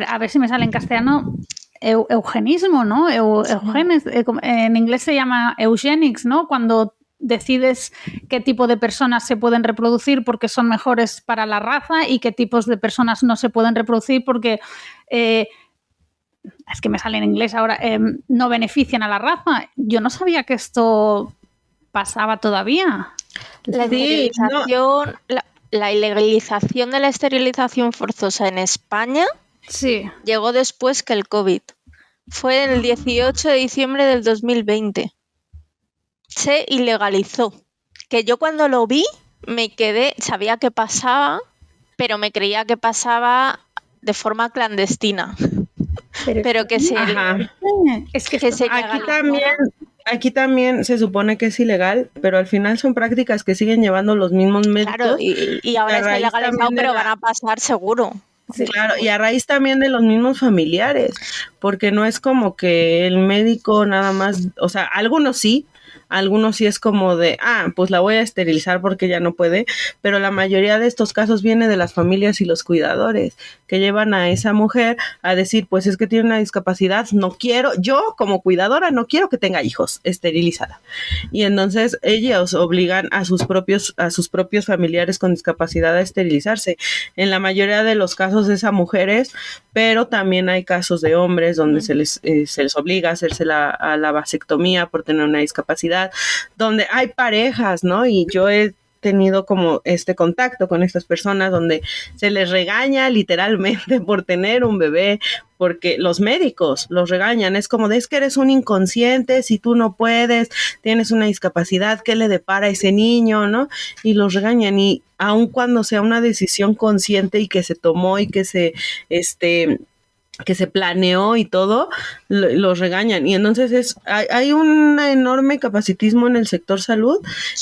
[SPEAKER 1] a ver si me sale en castellano, eugenismo, ¿no? En inglés se llama eugenics, ¿no? Cuando decides qué tipo de personas se pueden reproducir porque son mejores para la raza y qué tipos de personas no se pueden reproducir porque, es que me sale en inglés ahora, no benefician a la raza. Yo no sabía que esto pasaba todavía.
[SPEAKER 2] La esterilización, la ilegalización de la esterilización forzosa en España llegó después que el COVID. Fue el 18 de diciembre del 2020. Se ilegalizó. Que yo cuando lo vi me quedé, sabía que pasaba, pero me creía que pasaba de forma clandestina. Pero que se...
[SPEAKER 1] Es que se
[SPEAKER 3] Aquí también se supone que es ilegal, pero al final son prácticas que siguen llevando los mismos médicos.
[SPEAKER 2] Claro, y ahora está ilegalizado, pero van a pasar seguro.
[SPEAKER 3] Sí, claro, y a raíz también de los mismos familiares, porque no es como que el médico nada más, o sea, algunos sí es como de, pues la voy a esterilizar porque ya no puede, pero la mayoría de estos casos viene de las familias y los cuidadores, que llevan a esa mujer a decir, pues es que tiene una discapacidad, no quiero, yo como cuidadora no quiero que tenga hijos, esterilizada. Y entonces ellos obligan a sus propios familiares con discapacidad a esterilizarse. En la mayoría de los casos es a mujeres, pero también hay casos de hombres donde se les obliga a hacerse la vasectomía por tener una discapacidad, donde hay parejas, ¿no? Y yo he tenido como este contacto con estas personas donde se les regaña literalmente por tener un bebé, porque los médicos los regañan, es como de, es que eres un inconsciente, si tú no puedes, tienes una discapacidad, ¿qué le depara a ese niño, no? Y los regañan, y aun cuando sea una decisión consciente y que se tomó y que se planeó y todo, los regañan. Y entonces hay un enorme capacitismo en el sector salud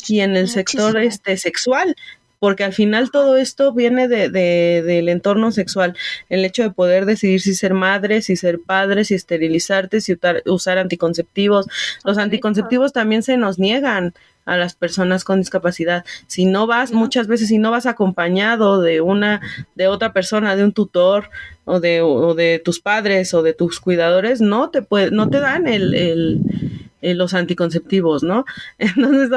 [SPEAKER 3] y en el sector sexual, porque al final todo esto viene del entorno sexual, el hecho de poder decidir si ser madre, si ser padre, si esterilizarte, si usar anticonceptivos. Los anticonceptivos también se nos niegan a las personas con discapacidad. Si no vas, muchas veces, si no vas acompañado de otra persona, de un tutor o de tus padres o de tus cuidadores, no te dan los anticonceptivos, ¿no? Entonces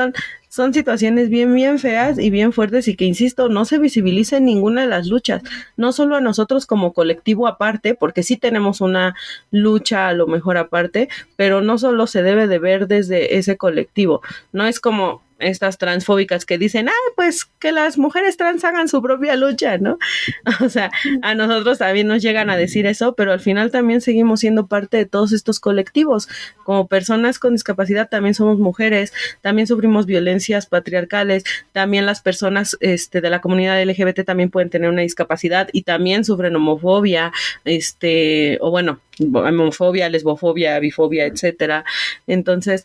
[SPEAKER 3] son situaciones bien, bien feas y bien fuertes, y que, insisto, no se visibiliza en ninguna de las luchas, no solo a nosotros como colectivo aparte, porque sí tenemos una lucha a lo mejor aparte, pero no solo se debe de ver desde ese colectivo, no es como estas transfóbicas que dicen, pues que las mujeres trans hagan su propia lucha, ¿no? O sea, a nosotros también nos llegan a decir eso, pero al final también seguimos siendo parte de todos estos colectivos. Como personas con discapacidad también somos mujeres, también sufrimos violencias patriarcales, también las personas de la comunidad LGBT también pueden tener una discapacidad y también sufren homofobia, homofobia, lesbofobia, bifobia, etcétera. Entonces,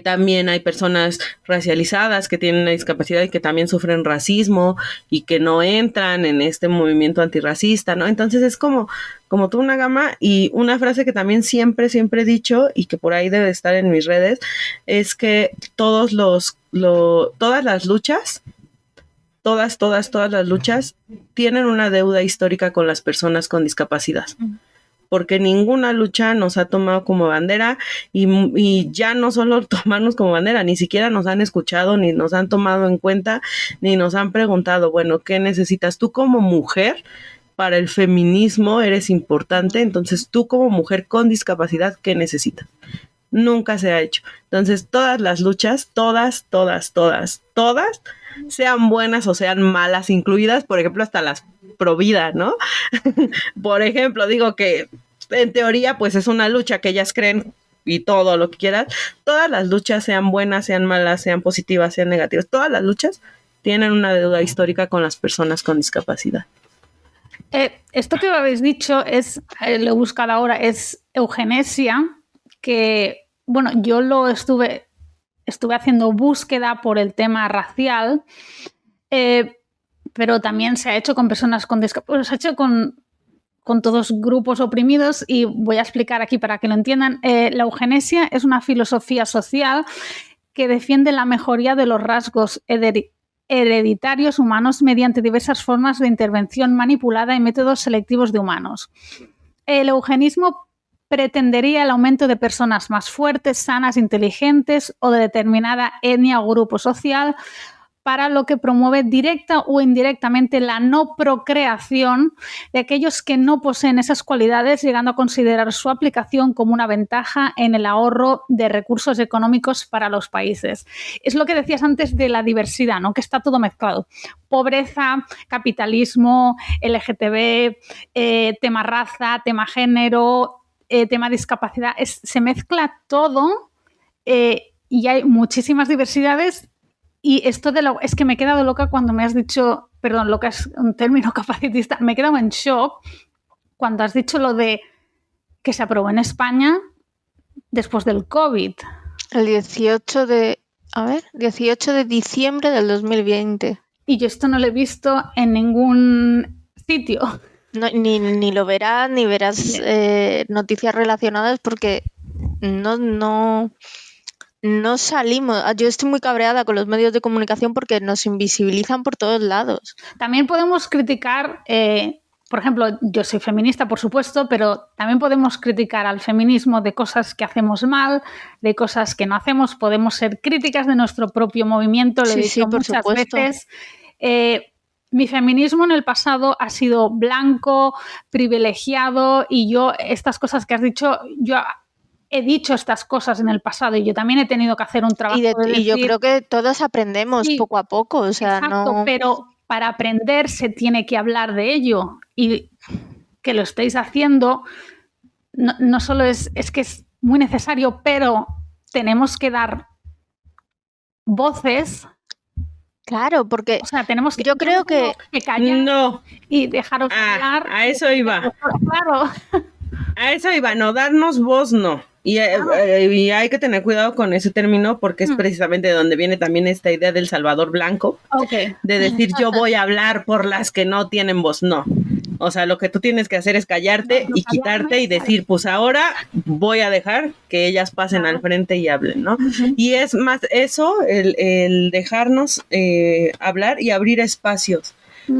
[SPEAKER 3] también hay personas racializadas que tienen una discapacidad y que también sufren racismo y que no entran en este movimiento antirracista, ¿no? Entonces es como toda una gama. Y una frase que también siempre he dicho y que por ahí debe estar en mis redes es que todas las luchas, todas las luchas tienen una deuda histórica con las personas con discapacidad. Porque ninguna lucha nos ha tomado como bandera, y ya no solo tomarnos como bandera, ni siquiera nos han escuchado, ni nos han tomado en cuenta, ni nos han preguntado, bueno, ¿qué necesitas tú como mujer? Para el feminismo eres importante, entonces tú como mujer con discapacidad, ¿qué necesitas? Nunca se ha hecho. Entonces todas las luchas, todas, sean buenas o sean malas, incluidas, por ejemplo, hasta las pro vida, ¿no? Por ejemplo, digo que en teoría pues es una lucha que ellas creen y todo lo que quieras. Todas las luchas, sean buenas, sean malas, sean positivas, sean negativas, todas las luchas tienen una deuda histórica con las personas con discapacidad.
[SPEAKER 1] Esto que habéis dicho lo he buscado ahora, es eugenesia, que, bueno, yo lo estuve estuve haciendo búsqueda por el tema racial, pero también se ha hecho con personas con discapacidad, se ha hecho con todos grupos oprimidos, y voy a explicar aquí para que lo entiendan. La eugenesia es una filosofía social que defiende la mejoría de los rasgos hereditarios humanos mediante diversas formas de intervención manipulada y métodos selectivos de humanos. El eugenismo pretendería el aumento de personas más fuertes, sanas, inteligentes o de determinada etnia o grupo social, para lo que promueve directa o indirectamente la no procreación de aquellos que no poseen esas cualidades, llegando a considerar su aplicación como una ventaja en el ahorro de recursos económicos para los países. Es lo que decías antes de la diversidad, ¿no? Que está todo mezclado. Pobreza, capitalismo, LGTB, tema raza, tema género, tema discapacidad, se mezcla todo, y hay muchísimas diversidades. Y esto es que me he quedado loca cuando me has dicho, perdón, loca es un término capacitista, me he quedado en shock cuando has dicho lo de que se aprobó en España después del COVID.
[SPEAKER 2] El 18 de diciembre del 2020.
[SPEAKER 1] Y yo esto no lo he visto en ningún sitio.
[SPEAKER 2] No, ni lo verás, ni verás noticias relacionadas, porque no salimos. Yo estoy muy cabreada con los medios de comunicación porque nos invisibilizan por todos lados.
[SPEAKER 1] También podemos criticar, por ejemplo, yo soy feminista, por supuesto, pero también podemos criticar al feminismo de cosas que hacemos mal, de cosas que no hacemos. Podemos ser críticas de nuestro propio movimiento, lo he dicho muchas veces. Mi feminismo en el pasado ha sido blanco, privilegiado, y yo, estas cosas que has dicho, yo he dicho estas cosas en el pasado, y yo también he tenido que hacer un trabajo de decir,
[SPEAKER 2] y yo creo que todos aprendemos poco a poco. O sea,
[SPEAKER 1] exacto, pero para aprender se tiene que hablar de ello, y que lo estéis haciendo no solo es que es muy necesario, pero tenemos que dar voces.
[SPEAKER 2] Claro, porque
[SPEAKER 1] o sea,
[SPEAKER 2] yo creo que
[SPEAKER 1] callar y dejaros hablar.
[SPEAKER 3] A eso iba.
[SPEAKER 1] Claro.
[SPEAKER 3] A eso iba, no darnos voz, no. Y hay que tener cuidado con ese término, porque es precisamente de donde viene también esta idea del Salvador Blanco, de decir yo voy a hablar por las que no tienen voz. No, o sea, lo que tú tienes que hacer es callarte y quitarte y decir, pues ahora voy a dejar que ellas pasen al frente y hablen, ¿no? Y es más eso, el dejarnos hablar y abrir espacios.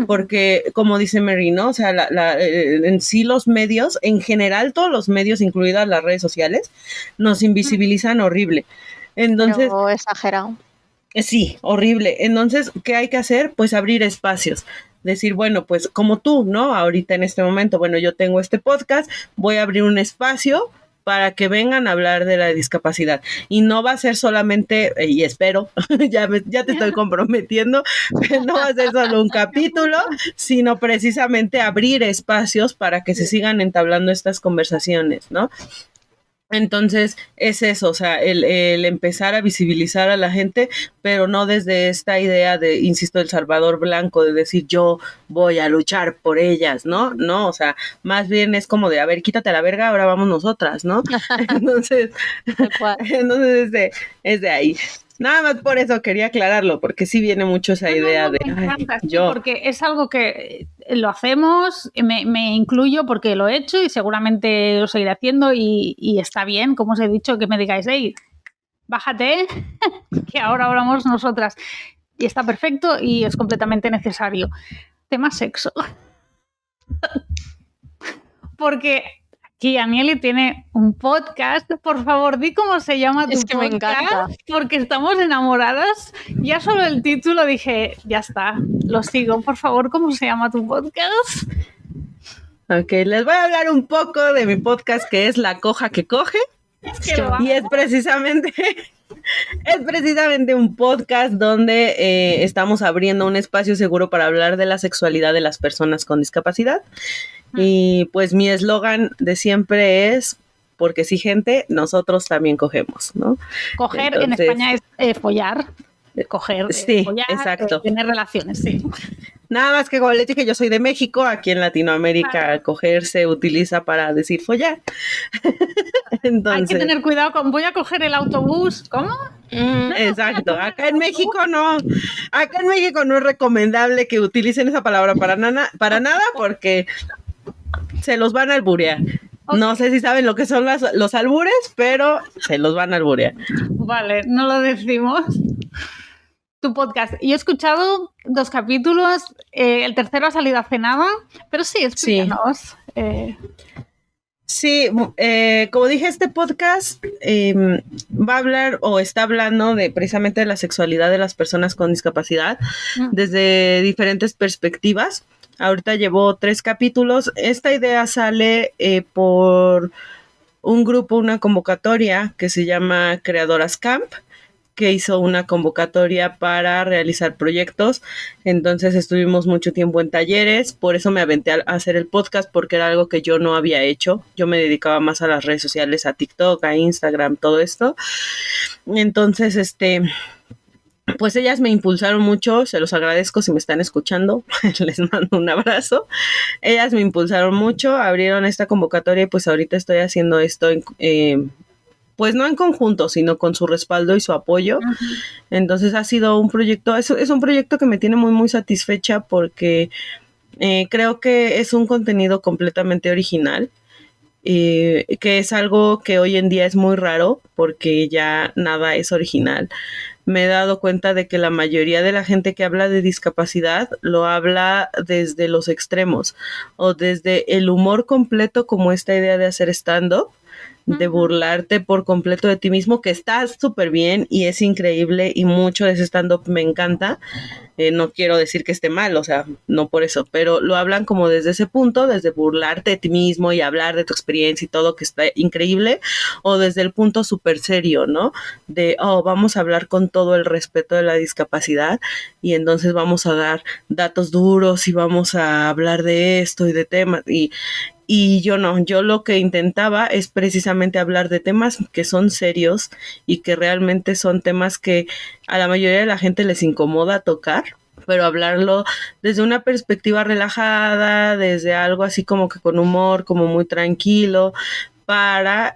[SPEAKER 3] Porque, como dice Mary, ¿no? O sea, en sí los medios, en general todos los medios, incluidas las redes sociales, nos invisibilizan horrible. Entonces,
[SPEAKER 2] pero exagerado.
[SPEAKER 3] Sí, horrible. Entonces, ¿qué hay que hacer? Pues abrir espacios. Decir, bueno, pues como tú, ¿no? Ahorita en este momento, bueno, yo tengo este podcast, voy a abrir un espacio para que vengan a hablar de la discapacidad. Y no va a ser solamente, y espero, ya te estoy comprometiendo, no va a ser solo un capítulo, sino precisamente abrir espacios para que se sigan entablando estas conversaciones, ¿no? Entonces, es eso, o sea, el empezar a visibilizar a la gente, pero no desde esta idea de, insisto, el Salvador Blanco, de decir yo voy a luchar por ellas, ¿no? No, o sea, más bien es como de, a ver, quítate la verga, ahora vamos nosotras, ¿no? Entonces, es de ahí. Nada más por eso quería aclararlo, porque sí viene mucho esa idea de
[SPEAKER 1] yo. Porque es algo que lo hacemos, me incluyo porque lo he hecho y seguramente lo seguiré haciendo, y está bien, como os he dicho, que me digáis, hey, bájate, que ahora hablamos nosotras. Y está perfecto y es completamente necesario. Tema sexo. Porque aquí Anieli tiene un podcast. Por favor, di cómo se llama tu podcast.
[SPEAKER 2] Me encanta.
[SPEAKER 1] Porque estamos enamoradas. Ya solo el título dije, ya está, lo sigo. Por favor, ¿cómo se llama tu podcast?
[SPEAKER 3] Ok, les voy a hablar un poco de mi podcast, que es La Coja que Coge. Y es precisamente un podcast donde estamos abriendo un espacio seguro para hablar de la sexualidad de las personas con discapacidad. Y pues mi eslogan de siempre es, porque sí, gente, nosotros también cogemos, ¿no?
[SPEAKER 1] Coger en España es follar. Coger,
[SPEAKER 3] sí,
[SPEAKER 1] follar,
[SPEAKER 3] exacto.
[SPEAKER 1] Tener relaciones, sí.
[SPEAKER 3] Nada más que como les dije, yo soy de México, aquí en Latinoamérica coger se utiliza para decir follar. Entonces,
[SPEAKER 1] hay que tener cuidado con voy a coger el autobús. ¿Cómo?
[SPEAKER 3] Exacto, acá en México no es recomendable que utilicen esa palabra para nada porque se los van a alburear. Okay. No sé si saben lo que son los albures, pero se los van a alburear.
[SPEAKER 1] Vale, no lo decimos. Tu podcast. Yo he escuchado 2 capítulos, el tercero ha salido hace nada, pero sí, explícanos.
[SPEAKER 3] Sí, como dije, este podcast va a hablar o está hablando precisamente de la sexualidad de las personas con discapacidad desde diferentes perspectivas. Ahorita llevo 3 capítulos. Esta idea sale por un grupo, una convocatoria que se llama Creadoras Camp, que hizo una convocatoria para realizar proyectos. Entonces estuvimos mucho tiempo en talleres, por eso me aventé a hacer el podcast, porque era algo que yo no había hecho. Yo me dedicaba más a las redes sociales, a TikTok, a Instagram, todo esto. Entonces, pues ellas me impulsaron mucho, se los agradezco si me están escuchando, les mando un abrazo. Ellas me impulsaron mucho, abrieron esta convocatoria y pues ahorita estoy haciendo esto pues no en conjunto, sino con su respaldo y su apoyo. Uh-huh. Entonces ha sido un proyecto, es un proyecto que me tiene muy, muy satisfecha porque creo que es un contenido completamente original, que es algo que hoy en día es muy raro porque ya nada es original. Me he dado cuenta de que la mayoría de la gente que habla de discapacidad lo habla desde los extremos o desde el humor completo, como esta idea de hacer stand-up, de burlarte por completo de ti mismo, que está súper bien y es increíble y mucho de ese stand-up me encanta. No quiero decir que esté mal, o sea, no por eso, pero lo hablan como desde ese punto, desde burlarte de ti mismo y hablar de tu experiencia y todo, que está increíble, o desde el punto súper serio, ¿no? De, vamos a hablar con todo el respeto de la discapacidad y entonces vamos a dar datos duros y vamos a hablar de esto y de temas y yo no, yo lo que intentaba es precisamente hablar de temas que son serios y que realmente son temas que a la mayoría de la gente les incomoda tocar, pero hablarlo desde una perspectiva relajada, desde algo así como que con humor, como muy tranquilo, para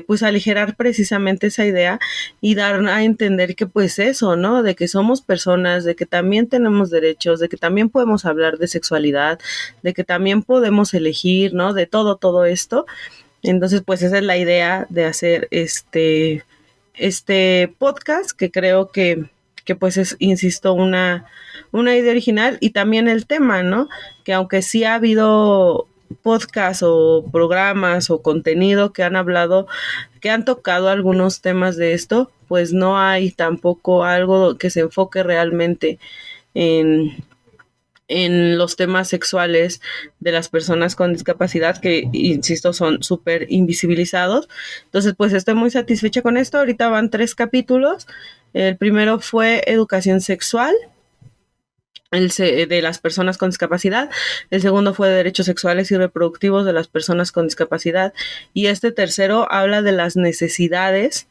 [SPEAKER 3] pues aligerar precisamente esa idea y dar a entender que pues eso, ¿no? De que somos personas, de que también tenemos derechos, de que también podemos hablar de sexualidad, de que también podemos elegir, ¿no? De todo esto. Entonces, pues esa es la idea de hacer este podcast, que creo que pues es, insisto, una idea original, y también el tema, ¿no? Que aunque sí ha habido podcasts o programas o contenido que han hablado, que han tocado algunos temas de esto, pues no hay tampoco algo que se enfoque realmente en los temas sexuales de las personas con discapacidad, que, insisto, son súper invisibilizados. Entonces, pues estoy muy satisfecha con esto. Ahorita van 3 capítulos. El primero fue educación sexual de las personas con discapacidad, el segundo fue de derechos sexuales y reproductivos de las personas con discapacidad, y este tercero habla de las necesidades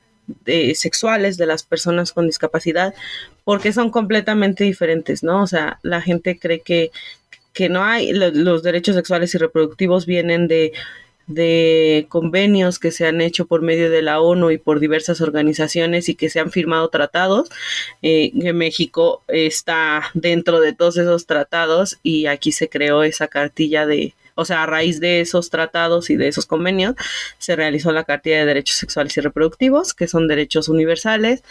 [SPEAKER 3] sexuales de las personas con discapacidad, porque son completamente diferentes, ¿no? O sea, la gente cree que no hay, los derechos sexuales y reproductivos vienen de convenios que se han hecho por medio de la ONU y por diversas organizaciones y que se han firmado tratados, que México está dentro de todos esos tratados, y aquí se creó esa cartilla o sea, a raíz de esos tratados y de esos convenios, se realizó la Cartilla de Derechos Sexuales y Reproductivos, que son derechos universales.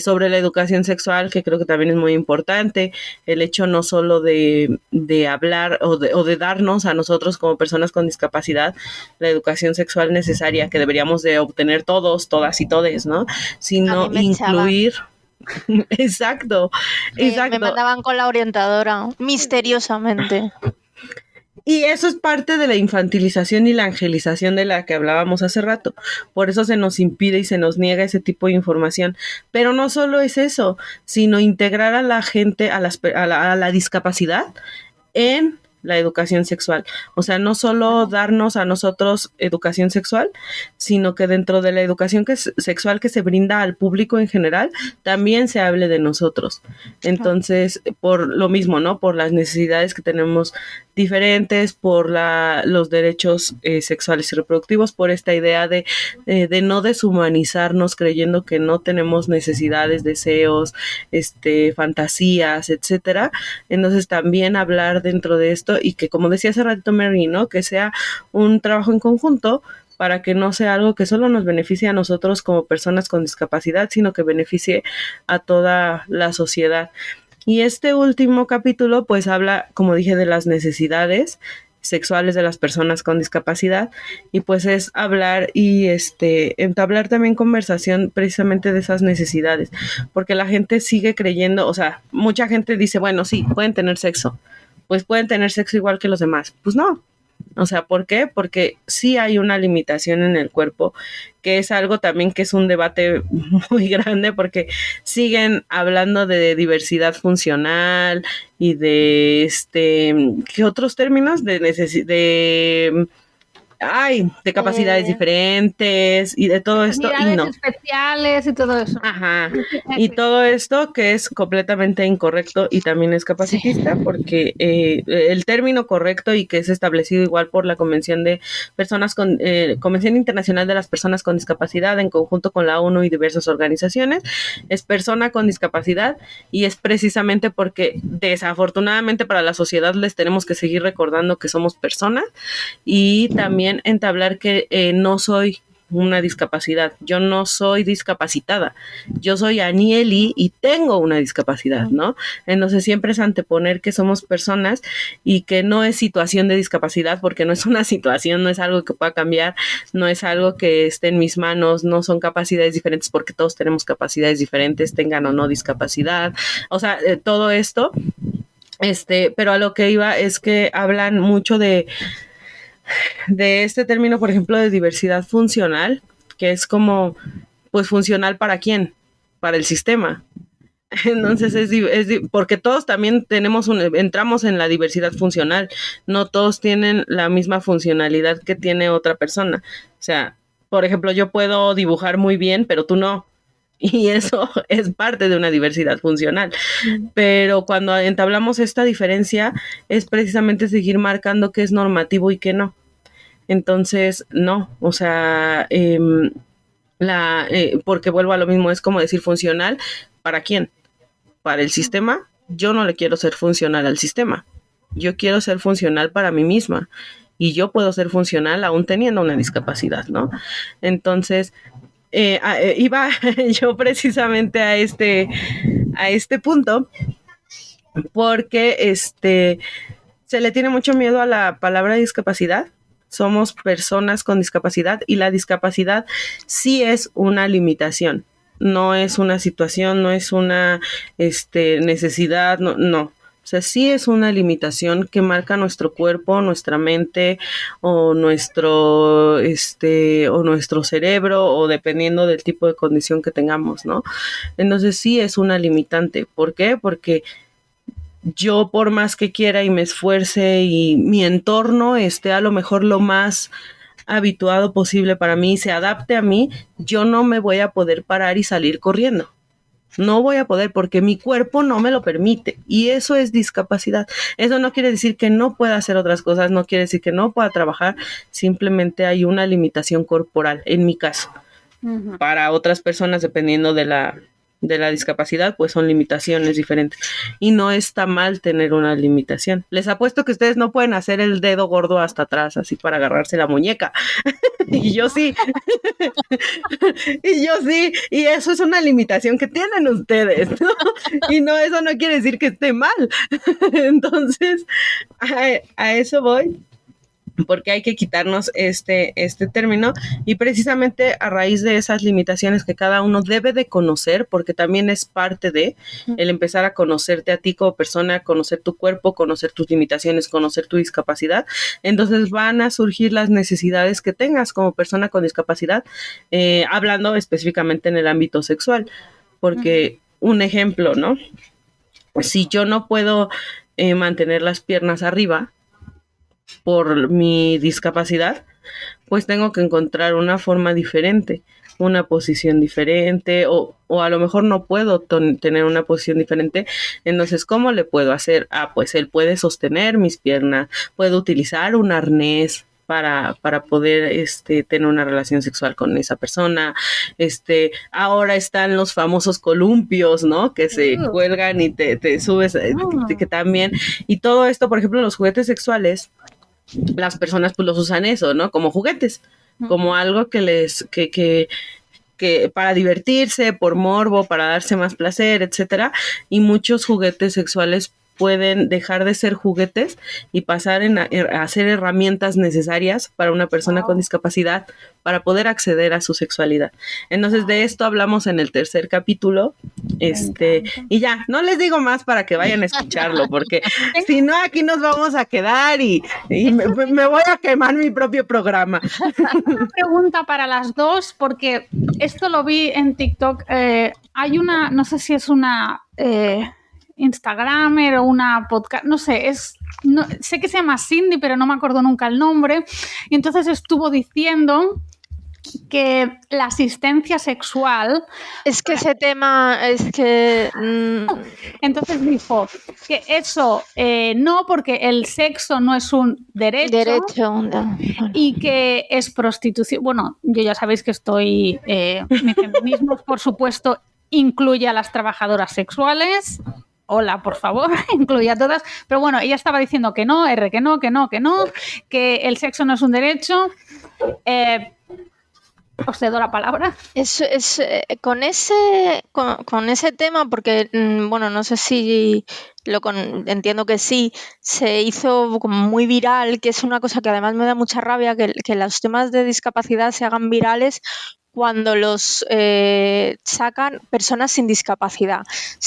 [SPEAKER 3] Sobre la educación sexual, que creo que también es muy importante, el hecho no solo de hablar o de darnos a nosotros como personas con discapacidad la educación sexual necesaria que deberíamos de obtener todos, todas y todes, ¿no? Sino incluir... Exacto.
[SPEAKER 2] Me mandaban con la orientadora, misteriosamente.
[SPEAKER 3] Y eso es parte de la infantilización y la angelización de la que hablábamos hace rato. Por eso se nos impide y se nos niega ese tipo de información. Pero no solo es eso, sino integrar a la gente, a la discapacidad en la educación sexual. O sea, no solo darnos a nosotros educación sexual, sino que dentro de la educación sexual que se brinda al público en general, también se hable de nosotros. Entonces, por lo mismo, ¿no? Por las necesidades que tenemos diferentes, por los derechos sexuales y reproductivos, por esta idea de no deshumanizarnos creyendo que no tenemos necesidades, deseos, fantasías, etcétera. Entonces también hablar dentro de esto y que, como decía hace ratito Mary, ¿no? Que sea un trabajo en conjunto para que no sea algo que solo nos beneficie a nosotros como personas con discapacidad, sino que beneficie a toda la sociedad. Y este último capítulo pues habla, como dije, de las necesidades sexuales de las personas con discapacidad, y pues es hablar y entablar también conversación precisamente de esas necesidades, porque la gente sigue creyendo, o sea, mucha gente dice, bueno, sí, pueden tener sexo, pues pueden tener sexo igual que los demás. Pues no. O sea, ¿por qué? Porque sí hay una limitación en el cuerpo, que es algo también que es un debate muy grande, porque siguen hablando de diversidad funcional y de ¿qué otros términos? De capacidades diferentes y de todo esto, y no.
[SPEAKER 1] Especiales y todo eso.
[SPEAKER 3] Ajá, y todo esto que es completamente incorrecto y también es capacitista, porque el término correcto y que es establecido igual por la Convención de Personas con Convención Internacional de las Personas con Discapacidad en conjunto con la ONU y diversas organizaciones, es persona con discapacidad, y es precisamente porque desafortunadamente para la sociedad les tenemos que seguir recordando que somos personas, y también entablar que no soy una discapacidad, yo no soy discapacitada, yo soy Anieli y tengo una discapacidad, ¿no? Entonces siempre es anteponer que somos personas y que no es situación de discapacidad, porque no es una situación, no es algo que pueda cambiar, no es algo que esté en mis manos, no son capacidades diferentes, porque todos tenemos capacidades diferentes, tengan o no discapacidad, o sea, todo esto, pero a lo que iba es que hablan mucho de este término, por ejemplo, de diversidad funcional, que es como, pues, funcional ¿para quién? Para el sistema. Entonces porque todos también entramos en la diversidad funcional, no todos tienen la misma funcionalidad que tiene otra persona. O sea, por ejemplo, yo puedo dibujar muy bien, pero tú no. Y eso es parte de una diversidad funcional. Pero cuando entablamos esta diferencia, es precisamente seguir marcando qué es normativo y qué no. Entonces, no, o sea, porque vuelvo a lo mismo, es como decir funcional, ¿para quién? Para el sistema. Yo no le quiero ser funcional al sistema. Yo quiero ser funcional para mí misma. Y yo puedo ser funcional aún teniendo una discapacidad, ¿no? Entonces, iba yo precisamente a este punto, porque se le tiene mucho miedo a la palabra discapacidad. Somos personas con discapacidad, y la discapacidad sí es una limitación, no es una situación, no es una necesidad, no. O sea, sí es una limitación que marca nuestro cuerpo, nuestra mente, o nuestro cerebro, o dependiendo del tipo de condición que tengamos, ¿no? Entonces sí es una limitante. ¿Por qué? Porque yo, por más que quiera y me esfuerce y mi entorno esté a lo mejor lo más habituado posible para mí, se adapte a mí, yo no me voy a poder parar y salir corriendo. No voy a poder, porque mi cuerpo no me lo permite, y eso es discapacidad. Eso no quiere decir que no pueda hacer otras cosas, no quiere decir que no pueda trabajar, simplemente hay una limitación corporal, en mi caso. Uh-huh. Para otras personas, dependiendo de la discapacidad, pues son limitaciones diferentes, y no está mal tener una limitación. Les apuesto que ustedes no pueden hacer el dedo gordo hasta atrás, así para agarrarse la muñeca. Y yo sí. Y eso es una limitación que tienen ustedes, ¿no? Y no, eso no quiere decir que esté mal. Entonces, a eso voy, porque hay que quitarnos este término, y precisamente a raíz de esas limitaciones que cada uno debe de conocer, porque también es parte de el empezar a conocerte a ti como persona, conocer tu cuerpo, conocer tus limitaciones, conocer tu discapacidad. Entonces van a surgir las necesidades que tengas como persona con discapacidad, hablando específicamente en el ámbito sexual, porque un ejemplo, ¿no? Pues si yo no puedo mantener las piernas arriba, por mi discapacidad, pues tengo que encontrar una forma diferente, una posición diferente, o a lo mejor no puedo tener una posición diferente. Entonces, ¿cómo le puedo hacer? Pues él puede sostener mis piernas, puede utilizar un arnés para poder tener una relación sexual con esa persona. Ahora están los famosos columpios, ¿no? Que se cuelgan y te subes, que también. Y todo esto, por ejemplo, los juguetes sexuales, las personas pues los usan eso, ¿no? Como juguetes, como algo que para divertirse, por morbo, para darse más placer, etcétera. Y muchos juguetes sexuales pueden dejar de ser juguetes y pasar a ser herramientas necesarias para una persona con discapacidad para poder acceder a su sexualidad. Entonces, de esto hablamos en el tercer capítulo. Y ya, no les digo más para que vayan a escucharlo, porque si no, aquí nos vamos a quedar y me voy a quemar mi propio programa.
[SPEAKER 1] Una pregunta para las dos, porque esto lo vi en TikTok. Hay una, no sé si es una Instagramer o una podcast, no sé, sé que se llama Cindy, pero no me acuerdo nunca el nombre. Y entonces estuvo diciendo que la asistencia sexual...
[SPEAKER 2] Es que ese tema es que...
[SPEAKER 1] Entonces dijo que eso no, porque el sexo no es un derecho
[SPEAKER 2] no.
[SPEAKER 1] Y que es prostitución. Bueno, yo ya sabéis que estoy... mi feminismo, por supuesto, incluye a las trabajadoras sexuales. Hola, por favor, incluye a todas. Pero bueno, ella estaba diciendo que no, que el sexo no es un derecho. Os cedo la palabra.
[SPEAKER 2] Con ese tema, porque, bueno, no sé si entiendo que sí, se hizo como muy viral, que es una cosa que además me da mucha rabia, que los temas de discapacidad se hagan virales cuando los sacan personas sin discapacidad.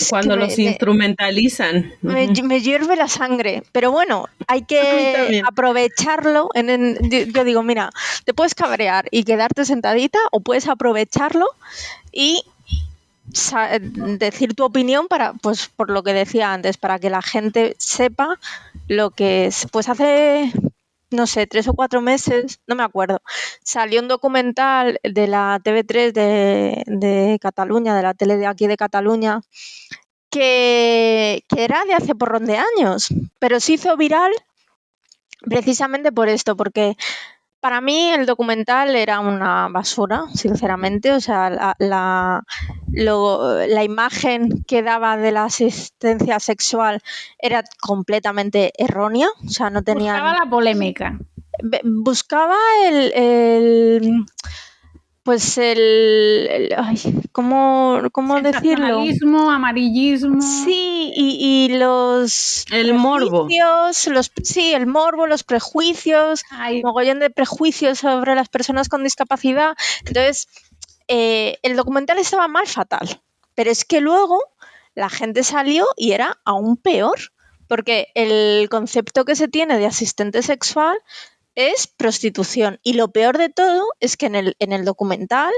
[SPEAKER 3] Cuando los instrumentalizan.
[SPEAKER 2] Me hierve la sangre, pero bueno, hay que aprovecharlo. Yo digo, mira, te puedes cabrear y quedarte sentadita, o puedes aprovecharlo y decir tu opinión pues por lo que decía antes, para que la gente sepa lo que es. Pues hace... no sé, 3 o 4 meses, no me acuerdo, salió un documental de la TV3 de Cataluña, de la tele de aquí de Cataluña, que era de hace porrón de años, pero se hizo viral precisamente por esto, porque para mí el documental era una basura, sinceramente. O sea, la imagen que daba de la asistencia sexual era completamente errónea. O sea, no tenía...
[SPEAKER 1] Buscaba la polémica.
[SPEAKER 2] Buscaba ¿cómo decirlo?
[SPEAKER 1] Amarillismo.
[SPEAKER 2] Sí, y los
[SPEAKER 3] el morbo.
[SPEAKER 2] El morbo, los prejuicios, mogollón de prejuicios sobre las personas con discapacidad. Entonces, el documental estaba fatal, pero es que luego la gente salió y era aún peor, porque el concepto que se tiene de asistente sexual es prostitución. Y lo peor de todo es que en el documental,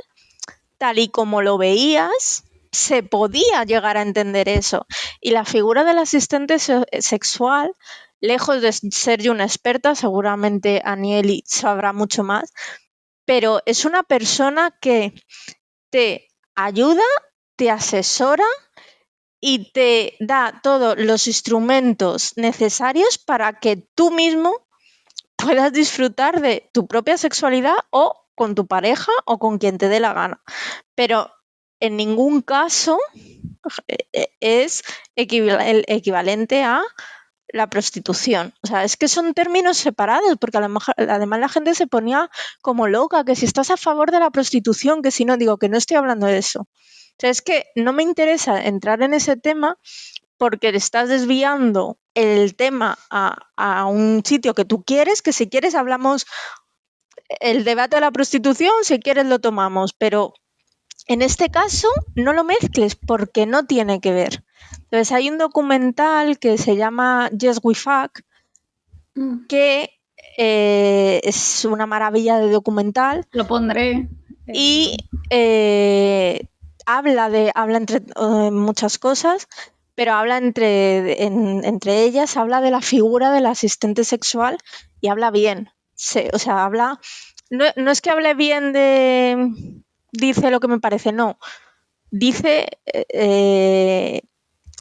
[SPEAKER 2] tal y como lo veías, se podía llegar a entender eso. Y la figura del asistente sexual, lejos de ser yo una experta, seguramente Anieli sabrá mucho más, pero es una persona que te ayuda, te asesora y te da todos los instrumentos necesarios para que tú mismo puedas disfrutar de tu propia sexualidad, o con tu pareja o con quien te dé la gana. Pero en ningún caso es equivalente a la prostitución. O sea, es que son términos separados, porque además la gente se ponía como loca, que si estás a favor de la prostitución, que si no, digo que no estoy hablando de eso. O sea, es que no me interesa entrar en ese tema, porque le estás desviando el tema a un sitio que tú quieres, que si quieres hablamos el debate de la prostitución, si quieres lo tomamos, pero en este caso no lo mezcles, porque no tiene que ver. Entonces hay un documental que se llama Yes We Fuck, que es una maravilla de documental.
[SPEAKER 1] Lo pondré.
[SPEAKER 2] Y habla entre muchas cosas, pero habla entre ellas, habla de la figura del asistente sexual y habla bien. O sea, habla... No es que hable bien dice lo que me parece, no. Dice...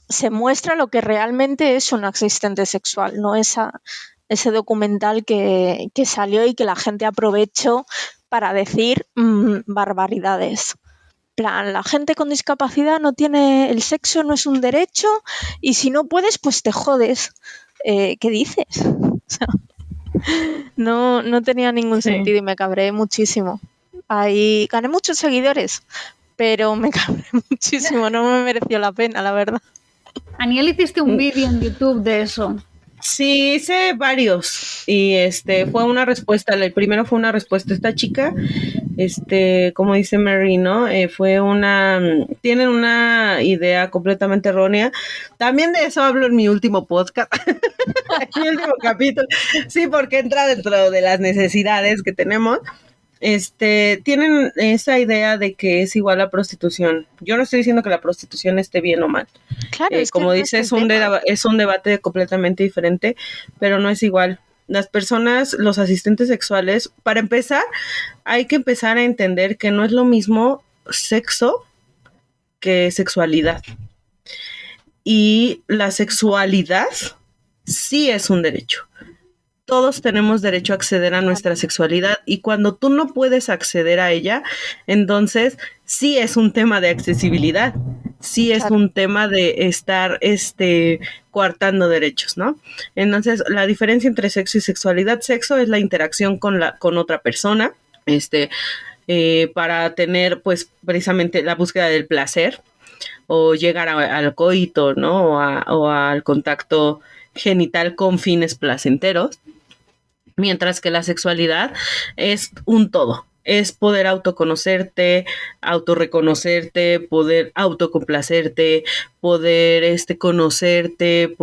[SPEAKER 2] se muestra lo que realmente es un asistente sexual, no ese documental que salió y que la gente aprovechó para decir barbaridades. Plan, la gente con discapacidad no tiene, el sexo no es un derecho y si no puedes, pues te jodes. ¿Qué dices? O sea, no tenía ningún sentido y me cabré muchísimo. Ahí gané muchos seguidores, pero me cabré muchísimo, no me mereció la pena, la verdad.
[SPEAKER 1] Aniel, hiciste un vídeo en YouTube de eso.
[SPEAKER 3] Sí, hice varios y fue una respuesta. El primero fue una respuesta. Esta chica, como dice Mary, ¿no? Tienen una idea completamente errónea. También de eso hablo en mi último podcast, en mi último capítulo. Sí, porque entra dentro de las necesidades que tenemos. Tienen esa idea de que es igual a prostitución. Yo no estoy diciendo que la prostitución esté bien o mal.
[SPEAKER 2] Claro,
[SPEAKER 3] como dices, es un debate completamente diferente, pero no es igual. Las personas, los asistentes sexuales, para empezar, hay que empezar a entender que no es lo mismo sexo que sexualidad. Y la sexualidad sí es un derecho. Todos tenemos derecho a acceder a nuestra sexualidad y cuando tú no puedes acceder a ella, entonces sí es un tema de accesibilidad, sí es un tema de estar coartando derechos, ¿no? Entonces, la diferencia entre sexo y sexualidad, sexo es la interacción con otra persona, para tener, pues, precisamente la búsqueda del placer o llegar al coito, ¿no? O al contacto genital con fines placenteros. Mientras que la sexualidad es un todo, es poder autoconocerte, autorreconocerte, poder autocomplacerte, poder conocerte,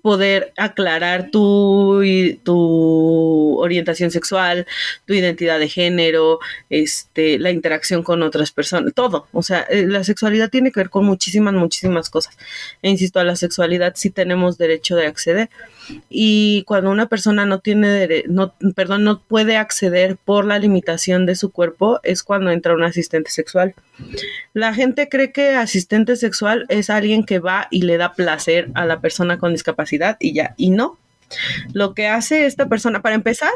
[SPEAKER 3] poder aclarar tu orientación sexual, tu identidad de género, la interacción con otras personas, todo. O sea, la sexualidad tiene que ver con muchísimas cosas. E insisto, a la sexualidad sí tenemos derecho de acceder. Y cuando una persona no puede acceder por la limitación de su cuerpo, es cuando entra un asistente sexual. La gente cree que asistente sexual es alguien que va y le da placer a la persona con discapacidad y ya, y no. Lo que hace esta persona, para empezar,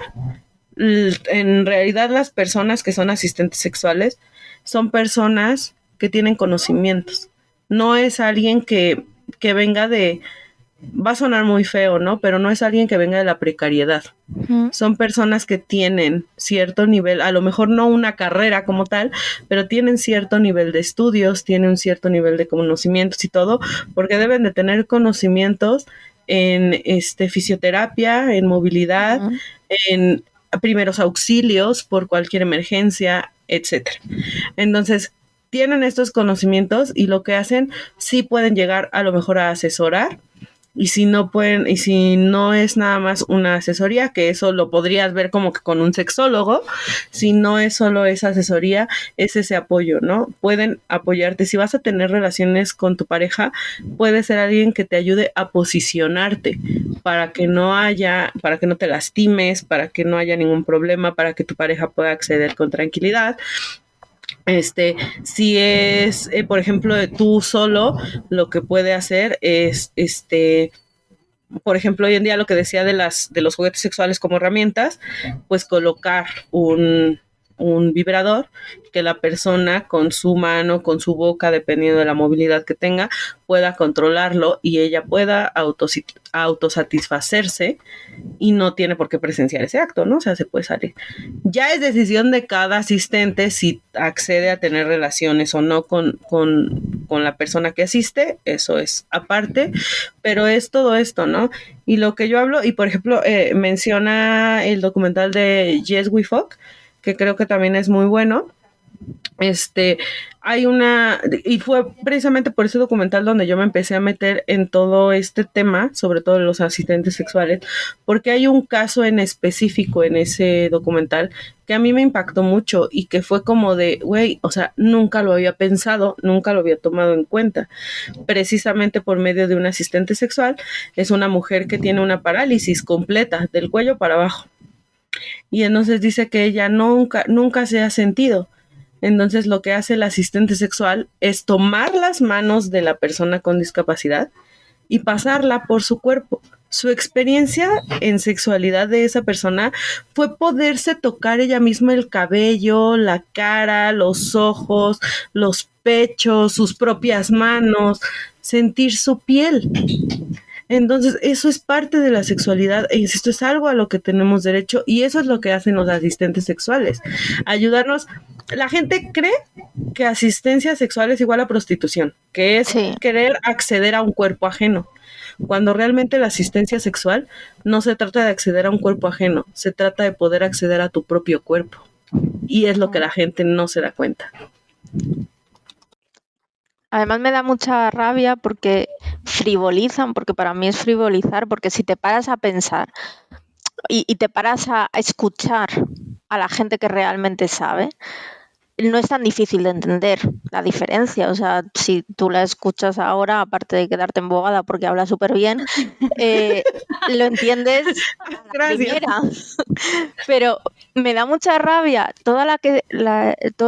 [SPEAKER 3] en realidad las personas que son asistentes sexuales son personas que tienen conocimientos. No es alguien que venga va a sonar muy feo, ¿no? Pero no es alguien que venga de la precariedad. Son personas que tienen cierto nivel, a lo mejor no una carrera como tal, pero tienen cierto nivel de estudios, tienen un cierto nivel de conocimientos y todo, porque deben de tener conocimientos en fisioterapia, en movilidad, en primeros auxilios por cualquier emergencia, etcétera. Entonces, tienen estos conocimientos y lo que hacen, sí pueden llegar a lo mejor a asesorar. Y si no pueden, y si no es nada más una asesoría, que eso lo podrías ver como que con un sexólogo, si no es solo esa asesoría, es ese apoyo, ¿no? Pueden apoyarte. Si vas a tener relaciones con tu pareja, puede ser alguien que te ayude a posicionarte para que no te lastimes, para que no haya ningún problema, para que tu pareja pueda acceder con tranquilidad. Si es, por ejemplo, tú solo, lo que puede hacer es, por ejemplo, hoy en día lo que decía de los juguetes sexuales como herramientas, pues colocar un vibrador que la persona con su mano, con su boca, dependiendo de la movilidad que tenga, pueda controlarlo y ella pueda autosatisfacerse y no tiene por qué presenciar ese acto, ¿no? O sea, se puede salir. Ya es decisión de cada asistente si accede a tener relaciones o no con la persona que asiste, eso es aparte, pero es todo esto, ¿no? Y lo que yo hablo, y por ejemplo, menciona el documental de Yes We Fuck, que creo que también es muy bueno, y fue precisamente por ese documental donde yo me empecé a meter en todo este tema, sobre todo los asistentes sexuales, porque hay un caso en específico en ese documental que a mí me impactó mucho y que fue como de, güey, o sea, nunca lo había pensado, nunca lo había tomado en cuenta. Precisamente por medio de un asistente sexual, es una mujer que tiene una parálisis completa del cuello para abajo. Y entonces dice que ella nunca se ha sentido. Entonces lo que hace el asistente sexual es tomar las manos de la persona con discapacidad y pasarla por su cuerpo. Su experiencia en sexualidad de esa persona fue poderse tocar ella misma el cabello, la cara, los ojos, los pechos, sus propias manos, sentir su piel. Entonces, eso es parte de la sexualidad, e insisto, es algo a lo que tenemos derecho y eso es lo que hacen los asistentes sexuales, ayudarnos. La gente cree que asistencia sexual es igual a prostitución, que es querer acceder a un cuerpo ajeno, cuando realmente la asistencia sexual no se trata de acceder a un cuerpo ajeno, se trata de poder acceder a tu propio cuerpo y es lo que la gente no se da cuenta.
[SPEAKER 2] Además me da mucha rabia porque frivolizan, porque para mí es frivolizar, porque si te paras a pensar y te paras a escuchar a la gente que realmente sabe, no es tan difícil de entender la diferencia. O sea, si tú la escuchas ahora, aparte de quedarte embobada porque habla súper bien, lo entiendes a la primera. Pero me da mucha rabia todo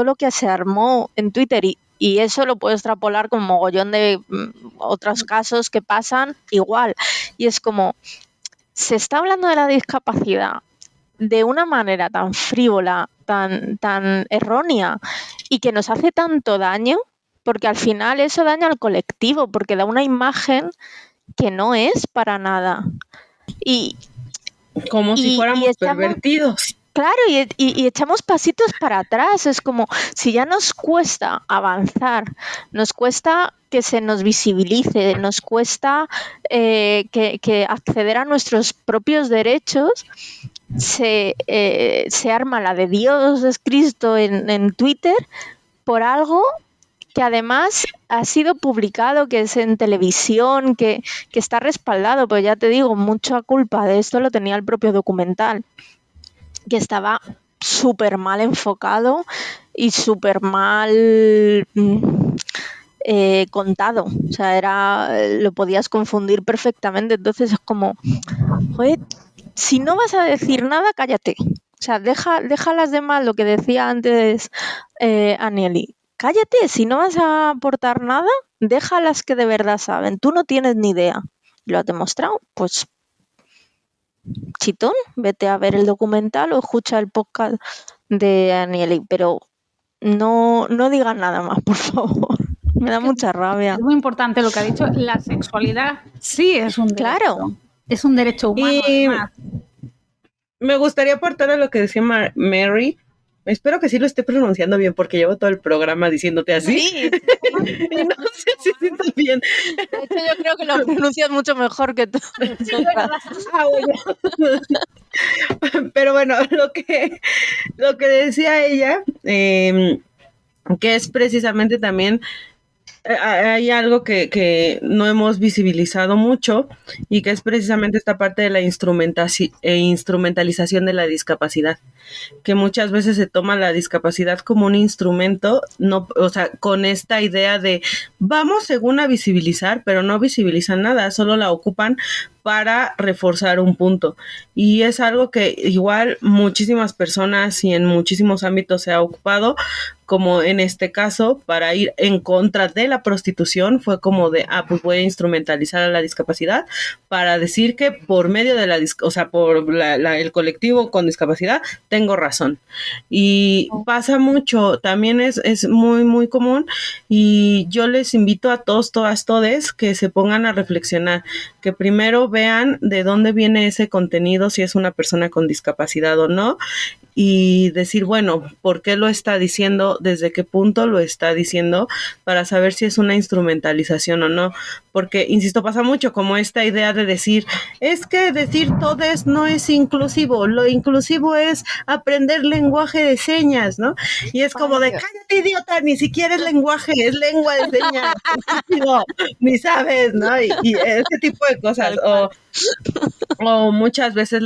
[SPEAKER 2] lo que se armó en Twitter y eso lo puedo extrapolar con mogollón de otros casos que pasan igual. Y es como, se está hablando de la discapacidad de una manera tan frívola, tan errónea y que nos hace tanto daño, porque al final eso daña al colectivo, porque da una imagen que no es para nada.
[SPEAKER 3] Como si fuéramos pervertidos.
[SPEAKER 2] Claro, y echamos pasitos para atrás. Es como, si ya nos cuesta avanzar, nos cuesta que se nos visibilice, nos cuesta que acceder a nuestros propios derechos, se arma la de Dios es Cristo en Twitter por algo que además ha sido publicado, que es en televisión, que está respaldado, pero ya te digo, mucha culpa de esto lo tenía el propio documental, que estaba súper mal enfocado y súper mal contado. O sea, lo podías confundir perfectamente. Entonces es como, joder, si no vas a decir nada, cállate. O sea, deja las demás, lo que decía antes Anieli. Cállate, si no vas a aportar nada, deja las que de verdad saben. Tú no tienes ni idea. ¿Lo has demostrado? Pues chitón, vete a ver el documental o escucha el podcast de Anieli, pero no digas nada más, por favor. Me da mucha rabia.
[SPEAKER 1] Es muy importante lo que ha dicho. La sexualidad sí es un derecho.
[SPEAKER 2] Claro.
[SPEAKER 1] Es un derecho humano.
[SPEAKER 3] Y además, me gustaría aportar a lo que decía Mary. Espero que sí lo esté pronunciando bien porque llevo todo el programa diciéndote así.
[SPEAKER 2] Sí.
[SPEAKER 3] Y no sé si sientes bien.
[SPEAKER 2] De hecho, yo creo que lo pronuncias mucho mejor que tú.
[SPEAKER 1] Sí, bueno.
[SPEAKER 3] Pero bueno, lo que decía ella, que es precisamente también, hay algo que no hemos visibilizado mucho y que es precisamente esta parte de la instrumentalización de la discapacidad, que muchas veces se toma la discapacidad como un instrumento, no, o sea, con esta idea de vamos según a visibilizar, pero no visibilizan nada, solo la ocupan para reforzar un punto. Y es algo que igual muchísimas personas y en muchísimos ámbitos se ha ocupado, como en este caso, para ir en contra de la prostitución, fue como de, pues voy a instrumentalizar a la discapacidad para decir que por medio de por el colectivo con discapacidad, tengo razón. Y pasa mucho, también es muy, muy común, y yo les invito a todos, todas, todes, que se pongan a reflexionar, que primero primero vean de dónde viene ese contenido, si es una persona con discapacidad o no, y decir, bueno, ¿por qué lo está diciendo? ¿Desde qué punto lo está diciendo? Para saber si es una instrumentalización o no. Porque, insisto, pasa mucho como esta idea de decir, es que decir todes no es inclusivo, lo inclusivo es aprender lenguaje de señas, ¿no? Y es como de, cállate, idiota, ni siquiera es lenguaje, es lengua de señas, no, ni sabes, ¿no? Y ese tipo de cosas. O muchas veces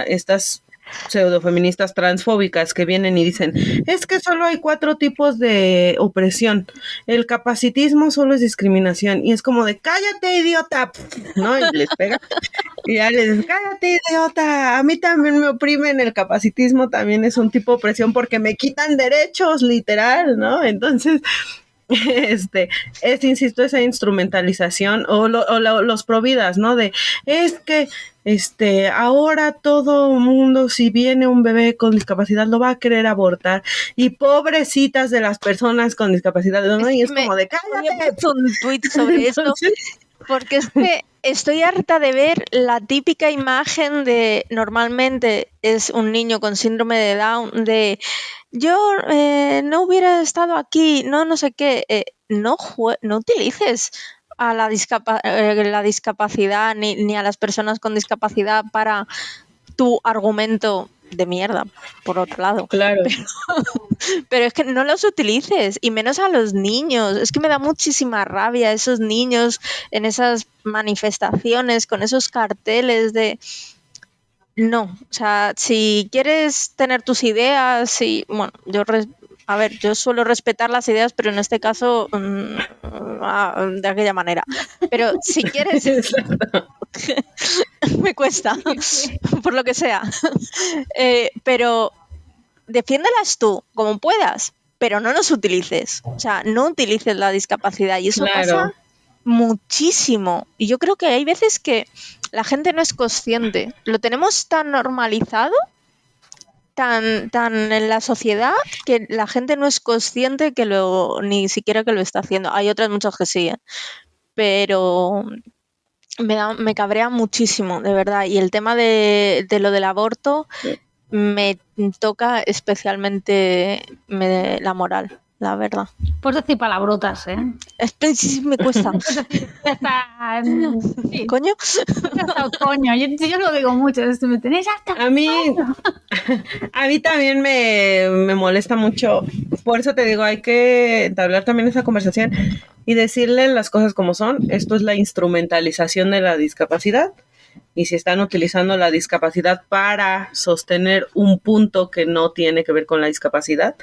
[SPEAKER 3] estas pseudofeministas transfóbicas que vienen y dicen, es que solo hay 4 tipos de opresión, el capacitismo solo es discriminación, y es como de, cállate, idiota, ¿no? Y les pega, y ya les dicen, cállate, idiota, a mí también me oprimen, el capacitismo también es un tipo de opresión porque me quitan derechos, literal, ¿no? Entonces, insisto, esa instrumentalización o los providas, ¿no? De, es que ahora todo mundo, si viene un bebé con discapacidad, lo va a querer abortar, y pobrecitas de las personas con discapacidad, ¿no? Y es como de, cállate.
[SPEAKER 2] Un tuit sobre esto, porque es que estoy harta de ver la típica imagen de, normalmente es un niño con síndrome de Down, de yo no hubiera estado aquí, no sé qué, no utilices a la discapacidad ni a las personas con discapacidad para tu argumento de mierda, por otro lado.
[SPEAKER 3] Claro.
[SPEAKER 2] Pero es que no los utilices, y menos a los niños. Es que me da muchísima rabia esos niños en esas manifestaciones con esos carteles de... No, o sea, si quieres tener tus ideas, bueno, yo suelo respetar las ideas, pero en este caso de aquella manera. Pero si quieres, me cuesta, por lo que sea. Pero defiéndelas tú, como puedas, pero no los utilices. O sea, no utilices la discapacidad, y eso pasa muchísimo. Y yo creo que hay veces que la gente no es consciente. Lo tenemos tan normalizado, tan en la sociedad, que la gente no es consciente ni siquiera que lo está haciendo. Hay otras muchas que sí, pero me cabrea muchísimo, de verdad. Y el tema de lo del aborto me toca especialmente la moral, la verdad.
[SPEAKER 1] Puedes decir palabrotas, ¿eh?
[SPEAKER 2] Sí, me cuesta.
[SPEAKER 1] Sí.
[SPEAKER 2] ¿Coño?
[SPEAKER 1] Coño, yo lo digo mucho. Me tenéis hasta...
[SPEAKER 3] A mí también me molesta mucho. Por eso te digo, hay que entablar también esa conversación y decirle las cosas como son. Esto es la instrumentalización de la discapacidad. Y si están utilizando la discapacidad para sostener un punto que no tiene que ver con la discapacidad,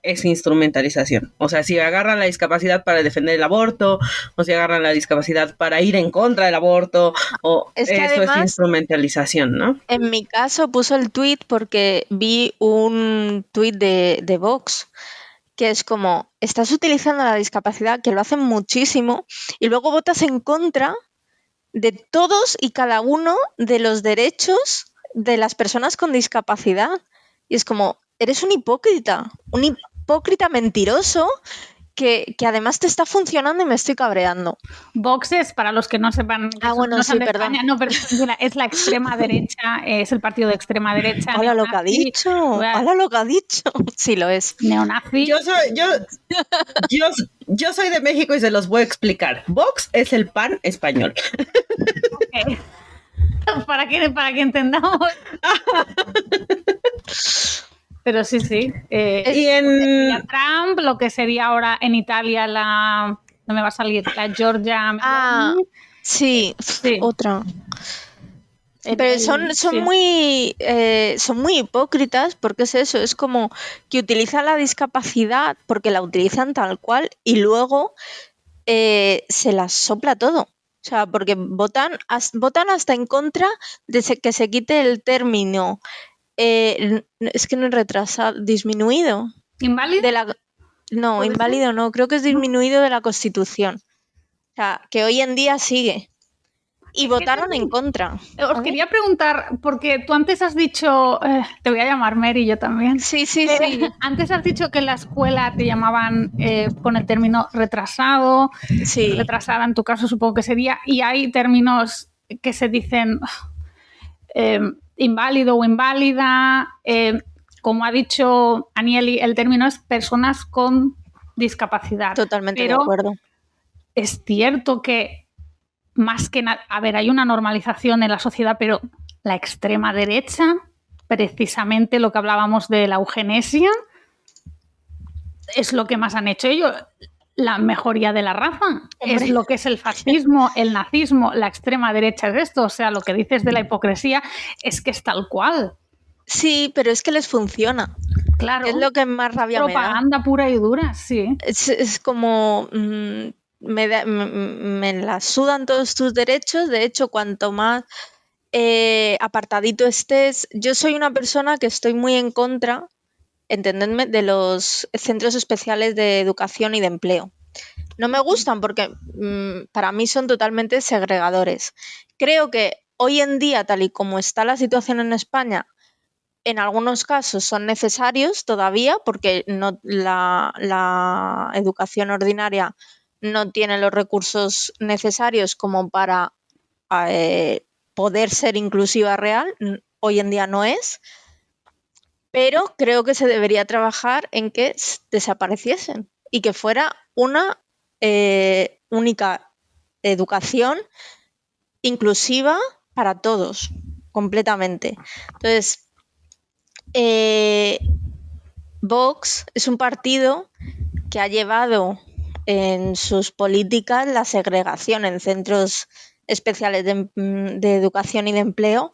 [SPEAKER 3] es instrumentalización. O sea, si agarran la discapacidad para defender el aborto, o si agarran la discapacidad para ir en contra del aborto,
[SPEAKER 2] es que
[SPEAKER 3] eso
[SPEAKER 2] además,
[SPEAKER 3] es instrumentalización, ¿no?
[SPEAKER 2] En mi caso puso el tuit porque vi un tuit de Vox, que es como, estás utilizando la discapacidad, que lo hacen muchísimo, y luego votas en contra de todos y cada uno de los derechos de las personas con discapacidad. Y es como, eres un hipócrita mentiroso que además te está funcionando y me estoy cabreando.
[SPEAKER 1] Vox es, para los que no sepan,
[SPEAKER 2] bueno, sí, perdón.
[SPEAKER 1] España, no, pero es la extrema derecha, es el partido de extrema derecha.
[SPEAKER 2] Hola, lo que ha dicho. Hola, lo que ha dicho. Sí, lo es.
[SPEAKER 1] Neonazi.
[SPEAKER 3] Yo soy de México y se los voy a explicar. Vox es el PAN español.
[SPEAKER 1] Okay. Para que entendamos. Pero sí.
[SPEAKER 3] Y en
[SPEAKER 1] Trump, lo que sería ahora en Italia no me va a salir, la Giorgia Meloni.
[SPEAKER 2] Sí, otra. Pero son muy hipócritas, porque es eso, es como que utilizan la discapacidad porque la utilizan tal cual y luego se las sopla todo. O sea, porque votan hasta en contra de que se quite el término. Es que no es retrasado, disminuido.
[SPEAKER 1] ¿Inválido?
[SPEAKER 2] No, inválido no, creo que es disminuido de la Constitución. O sea, que hoy en día sigue. Y votaron en contra.
[SPEAKER 1] Os quería preguntar, porque tú antes has dicho, te voy a llamar Mary, yo también.
[SPEAKER 2] Sí.
[SPEAKER 1] Antes has dicho que en la escuela te llamaban con el término retrasado.
[SPEAKER 2] Sí.
[SPEAKER 1] Retrasada en tu caso supongo que sería. Y hay términos que se dicen inválido o inválida. Como ha dicho Anieli, el término es personas con discapacidad.
[SPEAKER 2] Totalmente de acuerdo.
[SPEAKER 1] Es cierto que más que nada, a ver, hay una normalización en la sociedad, pero la extrema derecha, precisamente lo que hablábamos de la eugenesia, es lo que más han hecho ellos. La mejoría de la raza. Hombre. Es lo que es el fascismo, el nazismo, la extrema derecha es esto. O sea, lo que dices de la hipocresía es que es tal cual.
[SPEAKER 2] Sí, pero es que les funciona.
[SPEAKER 1] Claro.
[SPEAKER 2] Es lo que más rabia me da.
[SPEAKER 1] Propaganda pura y dura, sí.
[SPEAKER 2] Es como... me la sudan todos tus derechos. De hecho, cuanto más apartadito estés... Yo soy una persona que estoy muy en contra, entendedme, de los centros especiales de educación y de empleo. No me gustan porque para mí son totalmente segregadores. Creo que hoy en día, tal y como está la situación en España, en algunos casos son necesarios todavía porque no, la educación ordinaria no tiene los recursos necesarios como para poder ser inclusiva real. Hoy en día no es. Pero creo que se debería trabajar en que desapareciesen y que fuera una única educación inclusiva para todos, completamente. Entonces, Vox es un partido que ha llevado en sus políticas la segregación en centros especiales de educación y de empleo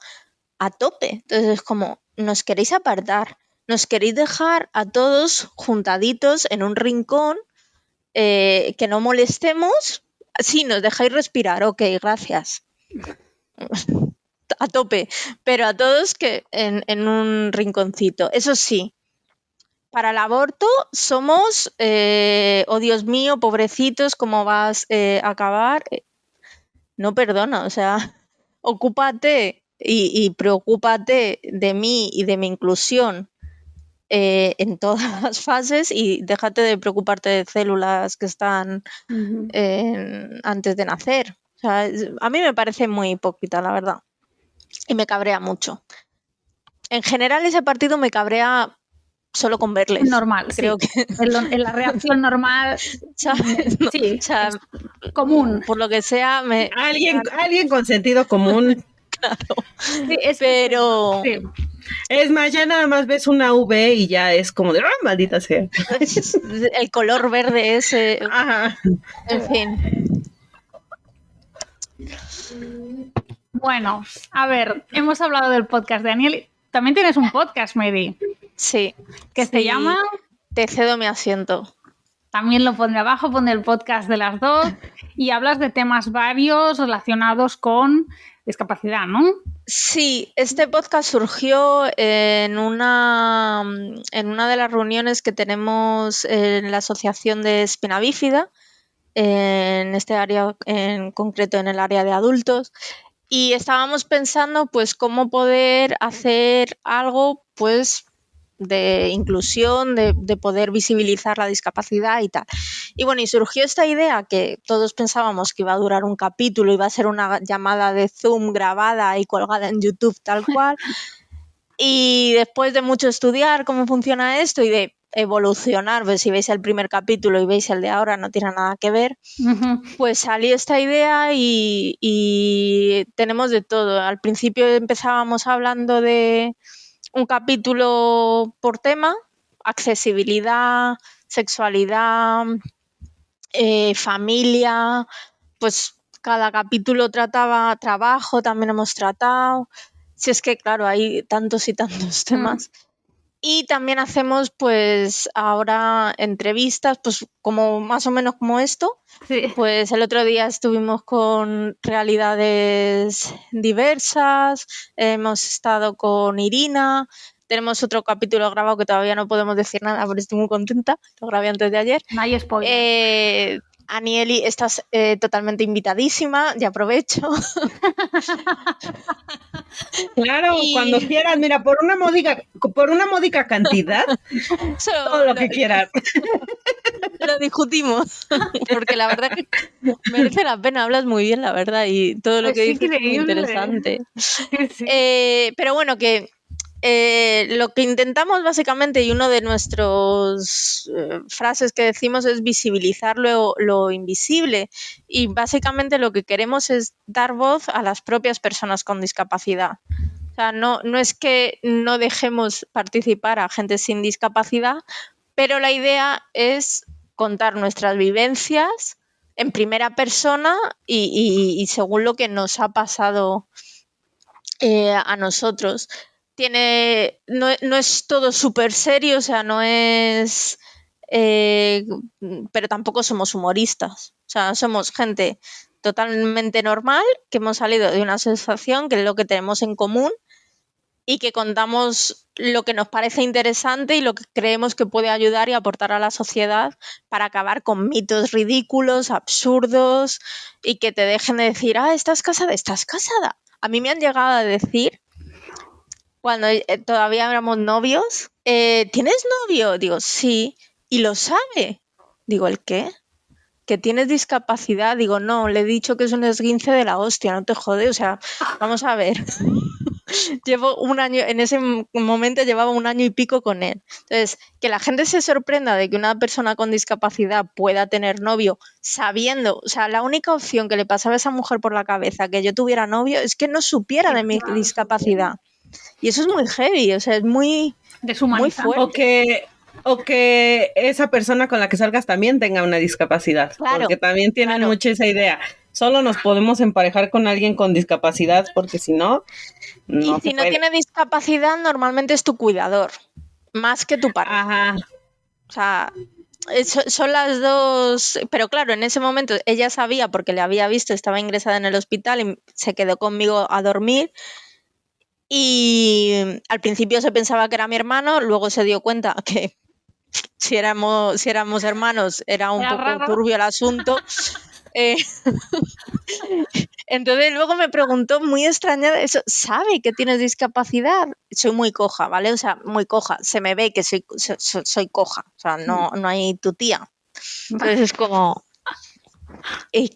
[SPEAKER 2] a tope. Entonces es como, nos queréis apartar, nos queréis dejar a todos juntaditos en un rincón, que no molestemos. Sí, nos dejáis respirar, ok, gracias. A tope, pero a todos que en un rinconcito. Eso sí, para el aborto somos, oh Dios mío, pobrecitos, ¿cómo vas a acabar? No perdona, o sea, ocúpate y preocúpate de mí y de mi inclusión en todas las fases y déjate de preocuparte de células que están antes de nacer. O sea, a mí me parece muy hipócrita, la verdad. Y me cabrea mucho. En general, ese partido me cabrea solo con verles.
[SPEAKER 1] Normal, creo sí. Que en la reacción normal,
[SPEAKER 2] ¿sabes? No,
[SPEAKER 1] sí,
[SPEAKER 2] o sea,
[SPEAKER 1] común.
[SPEAKER 2] Por lo que sea,
[SPEAKER 3] alguien con sentido común.
[SPEAKER 2] Claro.
[SPEAKER 1] Sí,
[SPEAKER 2] pero
[SPEAKER 1] sí.
[SPEAKER 3] Es más, ya nada más ves una V y ya es como de maldita sea.
[SPEAKER 2] El color verde ese.
[SPEAKER 3] Ajá.
[SPEAKER 2] En fin.
[SPEAKER 1] Bueno, a ver, hemos hablado del podcast de Anieli. También tienes un podcast, Mary.
[SPEAKER 2] Sí.
[SPEAKER 1] Que se llama
[SPEAKER 2] Te cedo mi asiento.
[SPEAKER 1] También lo pondré abajo, pondré el podcast de las dos y hablas de temas varios relacionados con discapacidad, ¿no?
[SPEAKER 2] Sí, este podcast surgió en una de las reuniones que tenemos en la Asociación de Espina Bífida, en este área, en concreto en el área de adultos, y estábamos pensando pues cómo poder hacer algo pues de inclusión, de poder visibilizar la discapacidad y tal. Y bueno, y surgió esta idea que todos pensábamos que iba a durar un capítulo, iba a ser una llamada de Zoom grabada y colgada en YouTube tal cual. Y después de mucho estudiar cómo funciona esto y de evolucionar, pues si veis el primer capítulo y veis el de ahora no tiene nada que ver, pues salió esta idea y tenemos de todo. Al principio empezábamos hablando de un capítulo por tema: accesibilidad, sexualidad, familia, pues cada capítulo trataba trabajo, también hemos tratado. Si es que claro, hay tantos y tantos temas. Y también hacemos pues ahora entrevistas, pues como más o menos como esto.
[SPEAKER 1] Sí.
[SPEAKER 2] Pues el otro día estuvimos con realidades diversas, hemos estado con Irina, tenemos otro capítulo grabado que todavía no podemos decir nada, pero estoy muy contenta, lo grabé antes de ayer.
[SPEAKER 1] No hay spoiler.
[SPEAKER 2] Anieli, estás totalmente invitadísima, ya aprovecho.
[SPEAKER 3] Claro, cuando quieras, mira, por una módica cantidad, todo lo que quieras.
[SPEAKER 2] lo discutimos, porque la verdad que merece la pena, hablas muy bien, la verdad, y todo lo que dices es muy interesante.
[SPEAKER 1] Sí.
[SPEAKER 2] Pero bueno, que lo que intentamos básicamente, y uno de nuestros frases que decimos es visibilizar lo invisible, y básicamente lo que queremos es dar voz a las propias personas con discapacidad. O sea, no es que no dejemos participar a gente sin discapacidad, pero la idea es contar nuestras vivencias en primera persona y según lo que nos ha pasado a nosotros. No es todo súper serio, o sea, no es... pero tampoco somos humoristas. O sea, somos gente totalmente normal, que hemos salido de una asociación, que es lo que tenemos en común, y que contamos lo que nos parece interesante y lo que creemos que puede ayudar y aportar a la sociedad para acabar con mitos ridículos, absurdos, y que te dejen de decir, estás casada. A mí me han llegado a decir, cuando todavía éramos novios, ¿tienes novio? Digo, sí. ¿Y lo sabe? Digo, ¿el qué? ¿Que tienes discapacidad? Digo, no, le he dicho que es un esguince de la hostia, no te jode, o sea, vamos a ver. Llevo un año, en ese momento llevaba 1 año y pico con él. Entonces, que la gente se sorprenda de que una persona con discapacidad pueda tener novio sabiendo, o sea, la única opción que le pasaba a esa mujer por la cabeza que yo tuviera novio es que no supiera de mi discapacidad. Y eso es muy heavy, o sea, es muy fuerte.
[SPEAKER 3] O que esa persona con la que salgas también tenga una discapacidad,
[SPEAKER 2] claro,
[SPEAKER 3] porque también tienen mucho esa idea. Solo nos podemos emparejar con alguien con discapacidad, porque si no,
[SPEAKER 2] no. Y si no tiene discapacidad, normalmente es tu cuidador, más que tu pareja.
[SPEAKER 3] Ajá.
[SPEAKER 2] O sea, son las dos, pero claro, en ese momento ella sabía porque le había visto, estaba ingresada en el hospital y se quedó conmigo a dormir. Y al principio se pensaba que era mi hermano, luego se dio cuenta que si éramos hermanos era un poco raro. Turbio el asunto. Entonces luego me preguntó muy extrañada eso, ¿sabe que tienes discapacidad? Soy muy coja, ¿vale? O sea, muy coja, se me ve que soy coja, o sea, no hay tu tía. Entonces es como,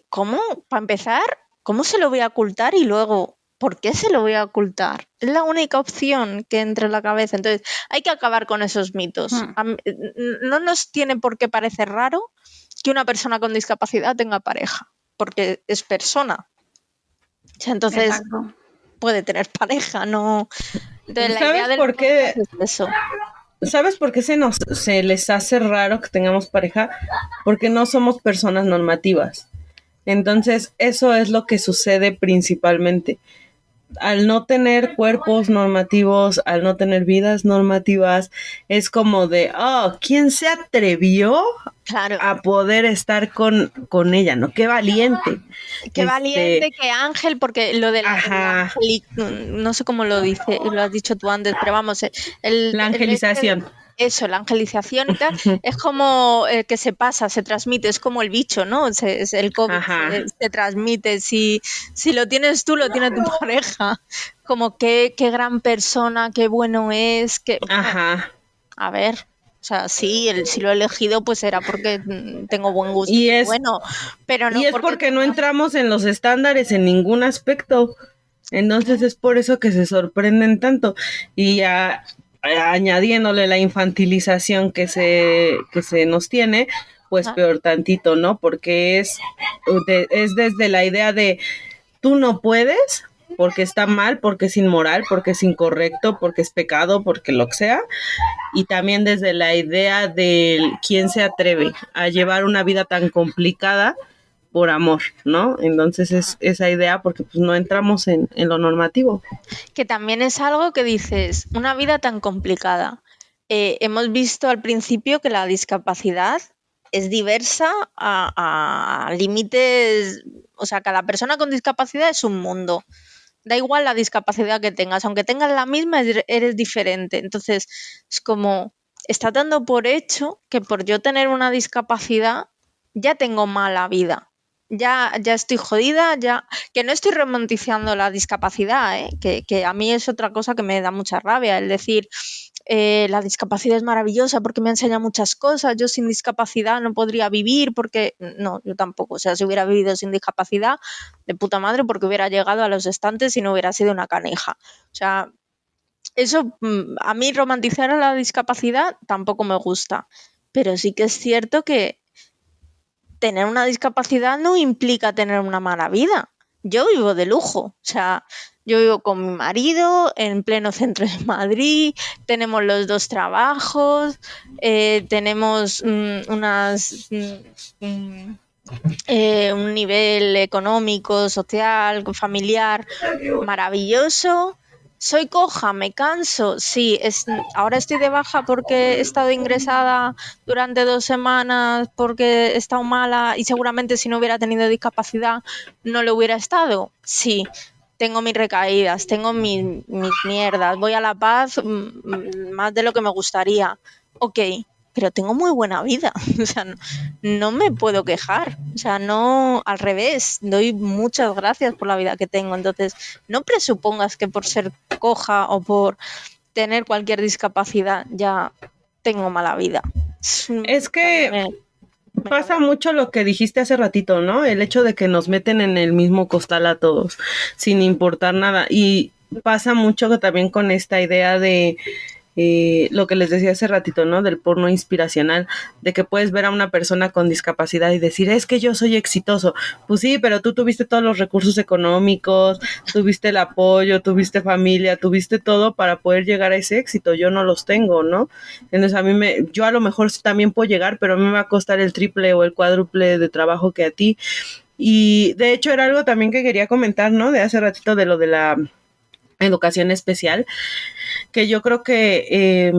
[SPEAKER 2] ¿cómo? Para empezar, ¿cómo se lo voy a ocultar? Y luego, ¿por qué se lo voy a ocultar? Es la única opción que entre en la cabeza. Entonces, hay que acabar con esos mitos. No nos tiene por qué parecer raro que una persona con discapacidad tenga pareja, porque es persona. O sea, entonces, exacto, puede tener pareja, ¿no? Entonces, la idea del podcast es eso.
[SPEAKER 3] ¿Sabes por qué se les hace raro que tengamos pareja? Porque no somos personas normativas. Entonces, eso es lo que sucede principalmente. Al no tener cuerpos normativos, al no tener vidas normativas, es como de, ¿quién se atrevió a poder estar con ella? ¿No? ¡Qué valiente!
[SPEAKER 2] ¡Qué valiente, qué ángel! Porque lo de la no sé cómo lo dice, lo has dicho tú antes, pero vamos,
[SPEAKER 3] la angelización.
[SPEAKER 2] Eso, la angelización y tal, es como que se transmite, es como el bicho, ¿no? El COVID se transmite, si lo tienes tú, lo tiene tu pareja. Como qué gran persona, qué bueno es, a ver, o sea, sí, si lo he elegido, pues era porque tengo buen gusto. Bueno, pero no.
[SPEAKER 3] Y es porque no entramos en los estándares en ningún aspecto. Entonces es por eso que se sorprenden tanto. Y añadiéndole la infantilización que se nos tiene, pues peor tantito, ¿no? Porque es desde la idea de tú no puedes, porque está mal, porque es inmoral, porque es incorrecto, porque es pecado, porque lo que sea, y también desde la idea de quién se atreve a llevar una vida tan complicada por amor, ¿no? Entonces es esa idea porque pues no entramos en lo normativo.
[SPEAKER 2] Que también es algo que dices, una vida tan complicada. Hemos visto al principio que la discapacidad es diversa a límites, o sea, cada persona con discapacidad es un mundo. Da igual la discapacidad que tengas, aunque tengas la misma, eres diferente. Entonces, es como, está dando por hecho que por yo tener una discapacidad ya tengo mala vida. Ya estoy jodida, que no estoy romantizando la discapacidad, que a mí es otra cosa que me da mucha rabia, el decir, la discapacidad es maravillosa porque me enseña muchas cosas, yo sin discapacidad no podría vivir porque... No, yo tampoco. O sea, si hubiera vivido sin discapacidad, de puta madre, porque hubiera llegado a los estantes y no hubiera sido una caneja. O sea, eso, a mí romantizar a la discapacidad tampoco me gusta, pero sí que es cierto que tener una discapacidad no implica tener una mala vida. Yo vivo de lujo, o sea, yo vivo con mi marido en pleno centro de Madrid, tenemos los 2 trabajos, tenemos un nivel económico, social, familiar maravilloso. Soy coja, me canso, sí, ahora estoy de baja porque he estado ingresada durante 2 semanas porque he estado mala y seguramente si no hubiera tenido discapacidad no lo hubiera estado, sí. Tengo mis recaídas, tengo mis mierdas, voy a La Paz más de lo que me gustaría, ok, pero tengo muy buena vida, o sea, no me puedo quejar, o sea, no, al revés, doy muchas gracias por la vida que tengo. Entonces no presupongas que por ser coja o por tener cualquier discapacidad ya tengo mala vida.
[SPEAKER 3] Es que pasa mucho lo que dijiste hace ratito, ¿no? El hecho de que nos meten en el mismo costal a todos, sin importar nada. Y pasa mucho también con esta idea de lo que les decía hace ratito, ¿no? Del porno inspiracional, de que puedes ver a una persona con discapacidad y decir, es que yo soy exitoso. Pues sí, pero tú tuviste todos los recursos económicos, tuviste el apoyo, tuviste familia, tuviste todo para poder llegar a ese éxito. Yo no los tengo, ¿no? Entonces yo a lo mejor también puedo llegar, pero a mí me va a costar el triple o el cuádruple de trabajo que a ti. Y de hecho era algo también que quería comentar, ¿no? De hace ratito de lo de la educación especial, que yo creo que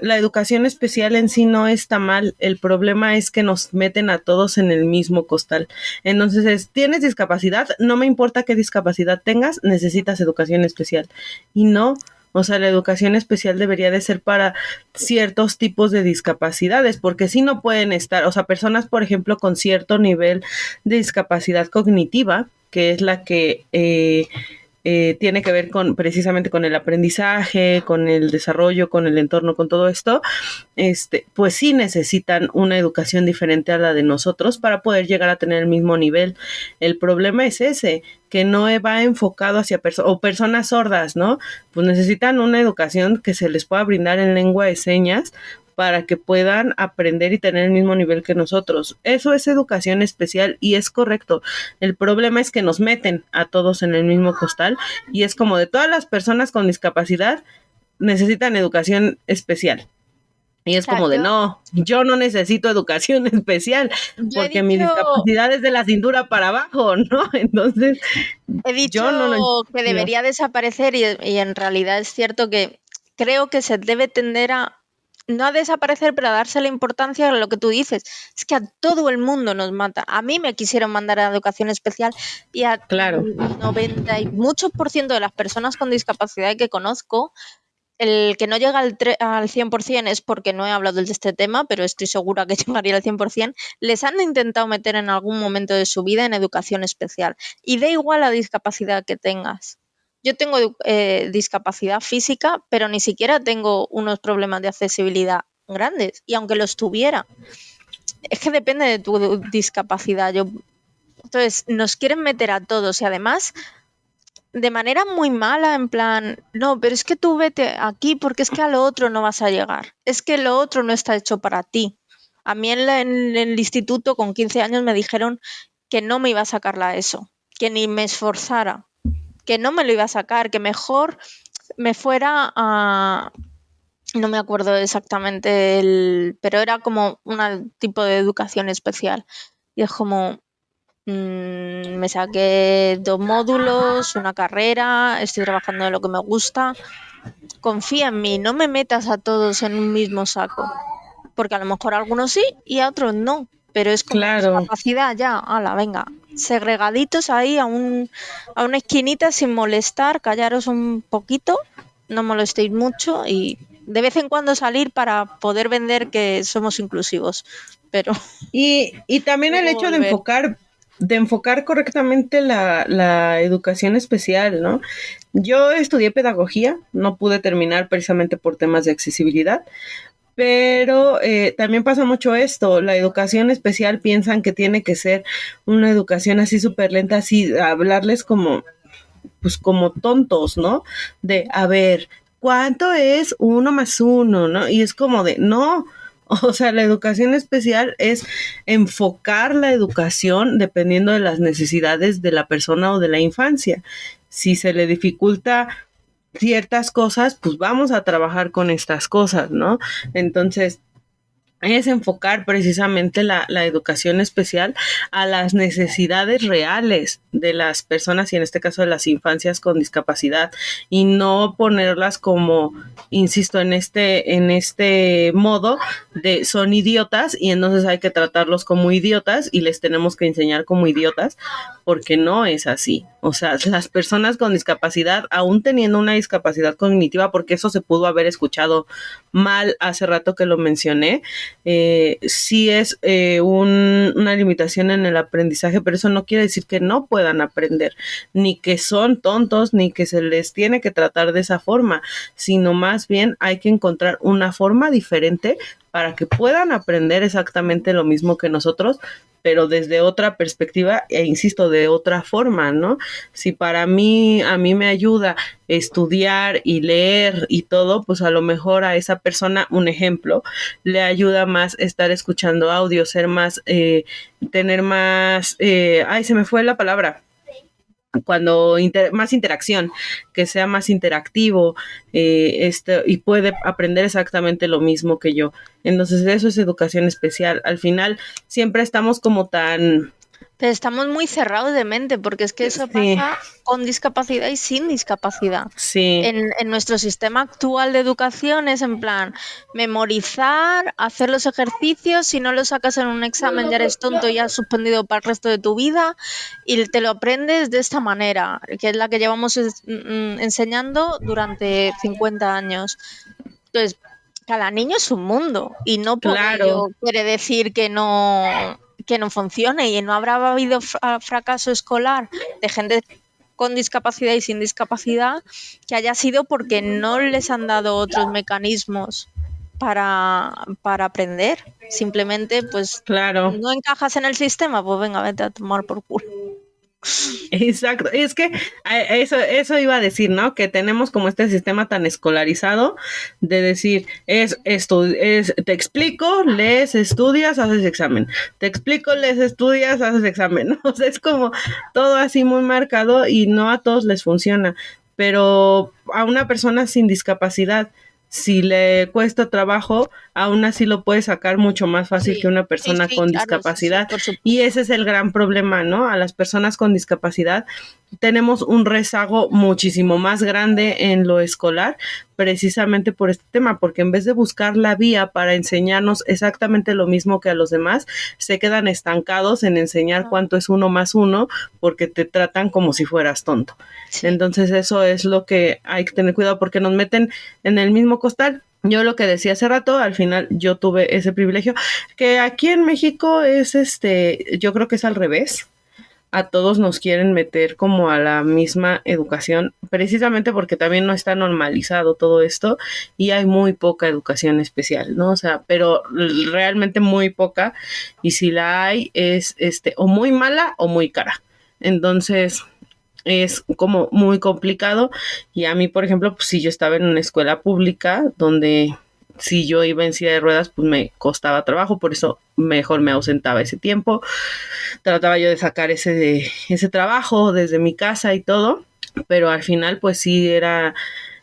[SPEAKER 3] la educación especial en sí no está mal, el problema es que nos meten a todos en el mismo costal. Entonces, ¿tienes discapacidad? No me importa qué discapacidad tengas, necesitas educación especial. Y no, o sea, la educación especial debería de ser para ciertos tipos de discapacidades, porque si no pueden estar, o sea, personas, por ejemplo, con cierto nivel de discapacidad cognitiva, que es la que tiene que ver precisamente con el aprendizaje, con el desarrollo, con el entorno, con todo esto, pues sí necesitan una educación diferente a la de nosotros para poder llegar a tener el mismo nivel. El problema es ese, que no va enfocado hacia personas sordas, ¿no? Pues necesitan una educación que se les pueda brindar en lengua de señas para que puedan aprender y tener el mismo nivel que nosotros. Eso es educación especial y es correcto. El problema es que nos meten a todos en el mismo costal y es como de todas las personas con discapacidad necesitan educación especial. Y es como de, no, yo no necesito educación especial porque mi discapacidad es de la cintura para abajo, ¿no? Entonces,
[SPEAKER 2] he dicho que debería desaparecer y en realidad es cierto que creo que se debe tender a no a desaparecer, pero a darse la importancia a lo que tú dices. Es que a todo el mundo nos mata. A mí me quisieron mandar a educación especial y a 90 y muchos % de las personas con discapacidad que conozco, el que no llega al 100% es porque no he hablado de este tema, pero estoy segura que llegaría al 100%, les han intentado meter en algún momento de su vida en educación especial. Y da igual la discapacidad que tengas. Yo tengo discapacidad física, pero ni siquiera tengo unos problemas de accesibilidad grandes. Y aunque los tuviera, es que depende de tu discapacidad. Entonces, nos quieren meter a todos y además de manera muy mala, en plan, no, pero es que tú vete aquí porque es que a lo otro no vas a llegar. Es que lo otro no está hecho para ti. A mí en el instituto con 15 años me dijeron que no me iba a sacar la ESO, que ni me esforzara, que no me lo iba a sacar, que mejor me fuera a... No me acuerdo exactamente, pero era como un tipo de educación especial. Y es como, me saqué 2 módulos, una carrera, estoy trabajando en lo que me gusta. Confía en mí, no me metas a todos en un mismo saco. Porque a lo mejor a algunos sí y a otros no. Pero es como discapacidad ya, ala, venga, segregaditos ahí a una esquinita sin molestar, callaros un poquito, no molestéis mucho y de vez en cuando salir para poder vender que somos inclusivos. Pero
[SPEAKER 3] y también el hecho de enfocar enfocar correctamente la educación especial, ¿no? Yo estudié pedagogía, no pude terminar precisamente por temas de accesibilidad, pero también pasa mucho esto, la educación especial piensan que tiene que ser una educación así súper lenta, así hablarles como, pues como tontos, ¿no? De, a ver, ¿cuánto es 1 más 1, no? Y es como de, no, o sea, la educación especial es enfocar la educación dependiendo de las necesidades de la persona o de la infancia. Si se le dificulta ciertas cosas, pues vamos a trabajar con estas cosas, ¿no? Entonces, es enfocar precisamente la educación especial a las necesidades reales de las personas y en este caso de las infancias con discapacidad y no ponerlas como, insisto, en este modo de son idiotas y entonces hay que tratarlos como idiotas y les tenemos que enseñar como idiotas porque no es así. O sea, las personas con discapacidad, aún teniendo una discapacidad cognitiva, porque eso se pudo haber escuchado mal hace rato que lo mencioné, sí es una limitación en el aprendizaje, pero eso no quiere decir que no puedan aprender, ni que son tontos, ni que se les tiene que tratar de esa forma, sino más bien hay que encontrar una forma diferente para que puedan aprender exactamente lo mismo que nosotros, pero desde otra perspectiva e insisto, de otra forma, ¿no? Si a mí me ayuda estudiar y leer y todo, pues a lo mejor a esa persona, un ejemplo, le ayuda más estar escuchando audio, ser más, tener más, ay, se me fue la palabra, cuando más interacción, que sea más interactivo y puede aprender exactamente lo mismo que yo. Entonces eso es educación especial. Al final siempre estamos como tan...
[SPEAKER 2] Pero estamos muy cerrados de mente, porque es que eso pasa con discapacidad y sin discapacidad.
[SPEAKER 3] Sí.
[SPEAKER 2] En nuestro sistema actual de educación es en plan, memorizar, hacer los ejercicios, si no lo sacas en un examen ya eres tonto y has suspendido para el resto de tu vida, y te lo aprendes de esta manera, que es la que llevamos enseñando durante 50 años. Entonces, cada niño es un mundo, y no por ello quiere decir que no funcione, y no habrá habido fracaso escolar de gente con discapacidad y sin discapacidad que haya sido porque no les han dado otros mecanismos para aprender. Simplemente, pues, no encajas en el sistema, pues venga, vete a tomar por culo.
[SPEAKER 3] Exacto, es que eso iba a decir, ¿no? Que tenemos como este sistema tan escolarizado de decir, te explico, lees, estudias, haces examen. Te explico, lees, estudias, haces examen, ¿no? O sea, es como todo así muy marcado y no a todos les funciona, pero a una persona sin discapacidad, si le cuesta trabajo, aún así lo puede sacar mucho más fácil que una persona con discapacidad. Y ese es el gran problema, ¿no? A las personas con discapacidad tenemos un rezago muchísimo más grande en lo escolar, precisamente por este tema, porque en vez de buscar la vía para enseñarnos exactamente lo mismo que a los demás, se quedan estancados en enseñar cuánto es 1 más 1, porque te tratan como si fueras tonto. Sí. Entonces eso es lo que hay que tener cuidado, porque nos meten en el mismo costal. Yo lo que decía hace rato, al final yo tuve ese privilegio, que aquí en México es yo creo que es al revés. A todos nos quieren meter como a la misma educación, precisamente porque también no está normalizado todo esto y hay muy poca educación especial, ¿no? O sea, pero realmente muy poca, y si la hay es o muy mala o muy cara. Entonces es como muy complicado, y a mí, por ejemplo, pues si yo estaba en una escuela pública donde si yo iba en silla de ruedas, pues me costaba trabajo, por eso mejor me ausentaba ese tiempo. Trataba yo de sacar ese trabajo desde mi casa y todo, pero al final pues sí era,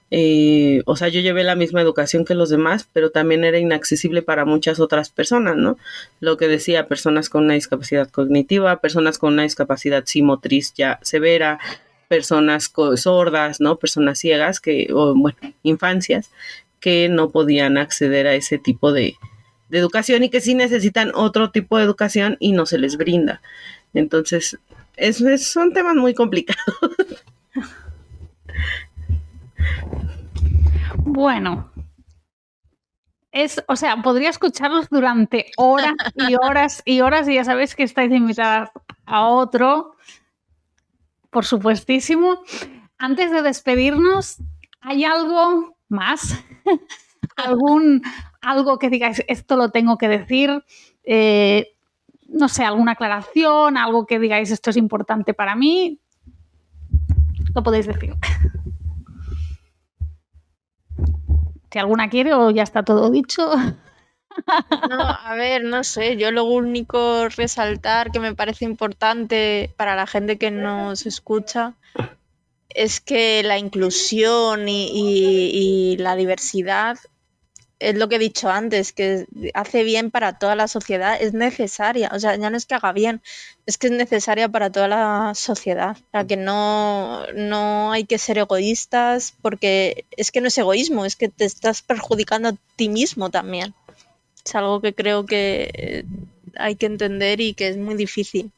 [SPEAKER 3] o sea, yo llevé la misma educación que los demás, pero también era inaccesible para muchas otras personas, ¿no? Lo que decía, personas con una discapacidad cognitiva, personas con una discapacidad psimotriz ya severa, personas sordas, ¿no? Personas ciegas, infancias, que no podían acceder a ese tipo de educación y que sí necesitan otro tipo de educación y no se les brinda. Entonces, son temas muy complicados.
[SPEAKER 1] Bueno, podría escucharlos durante horas y horas y horas, y ya sabéis que estáis invitadas a otro, por supuestísimo. Antes de despedirnos, ¿hay algo más? Algo que digáis, esto lo tengo que decir? No sé, alguna aclaración, algo que digáis, esto es importante para mí. Lo podéis decir. Si alguna quiere o ya está todo dicho.
[SPEAKER 2] No, a ver, no sé, yo lo único resaltar que me parece importante para la gente que nos escucha es que la inclusión y la diversidad es lo que he dicho antes, que hace bien para toda la sociedad, es necesaria, o sea, ya no es que haga bien, es que es necesaria para toda la sociedad, o sea, que no hay que ser egoístas, porque es que no es egoísmo, es que te estás perjudicando a ti mismo también. Es algo que creo que hay que entender y que es muy difícil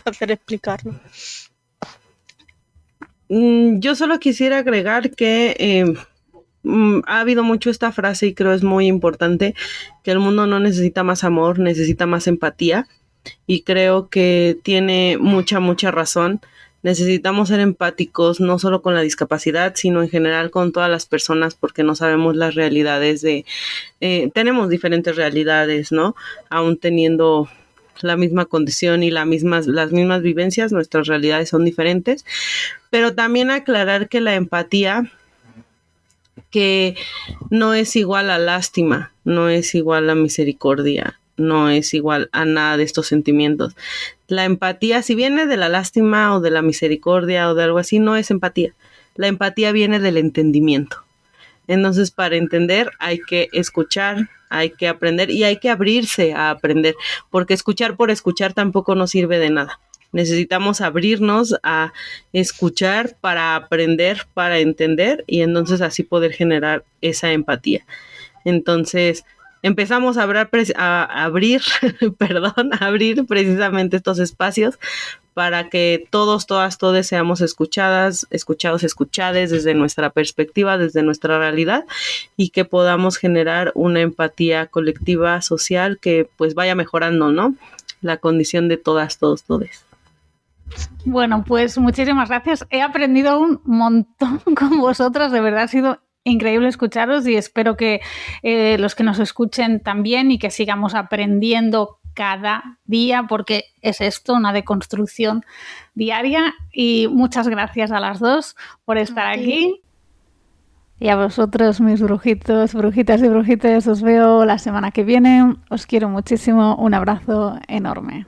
[SPEAKER 2] hacer explicarlo.
[SPEAKER 3] Yo solo quisiera agregar que ha habido mucho esta frase y creo es muy importante, que el mundo no necesita más amor, necesita más empatía, y creo que tiene mucha razón. Necesitamos ser empáticos no solo con la discapacidad, sino en general con todas las personas, porque no sabemos las realidades tenemos diferentes realidades, ¿no? Aún teniendo la misma condición y las mismas vivencias, nuestras realidades son diferentes, pero también aclarar que la empatía, que no es igual a lástima, no es igual a misericordia, no es igual a nada de estos sentimientos. La empatía, si viene de la lástima o de la misericordia o de algo así, no es empatía. La empatía viene del entendimiento. Entonces, para entender hay que escuchar, hay que aprender y hay que abrirse a aprender, porque escuchar por escuchar tampoco nos sirve de nada. Necesitamos abrirnos a escuchar para aprender, para entender, y entonces así poder generar esa empatía. Entonces, empezamos a abrir precisamente estos espacios para que todos, todas, todes seamos escuchadas, escuchados, escuchades desde nuestra perspectiva, desde nuestra realidad, y que podamos generar una empatía colectiva, social, que pues vaya mejorando, ¿no? La condición de todas, todos, todes.
[SPEAKER 1] Bueno, pues muchísimas gracias. He aprendido un montón con vosotros, de verdad ha sido increíble escucharos y espero que los que nos escuchen también y que sigamos aprendiendo cada día, porque es esto, una deconstrucción diaria. Y muchas gracias a las dos por estar aquí. Y a vosotros, mis brujitos, brujitas y brujites, os veo la semana que viene. Os quiero muchísimo. Un abrazo enorme.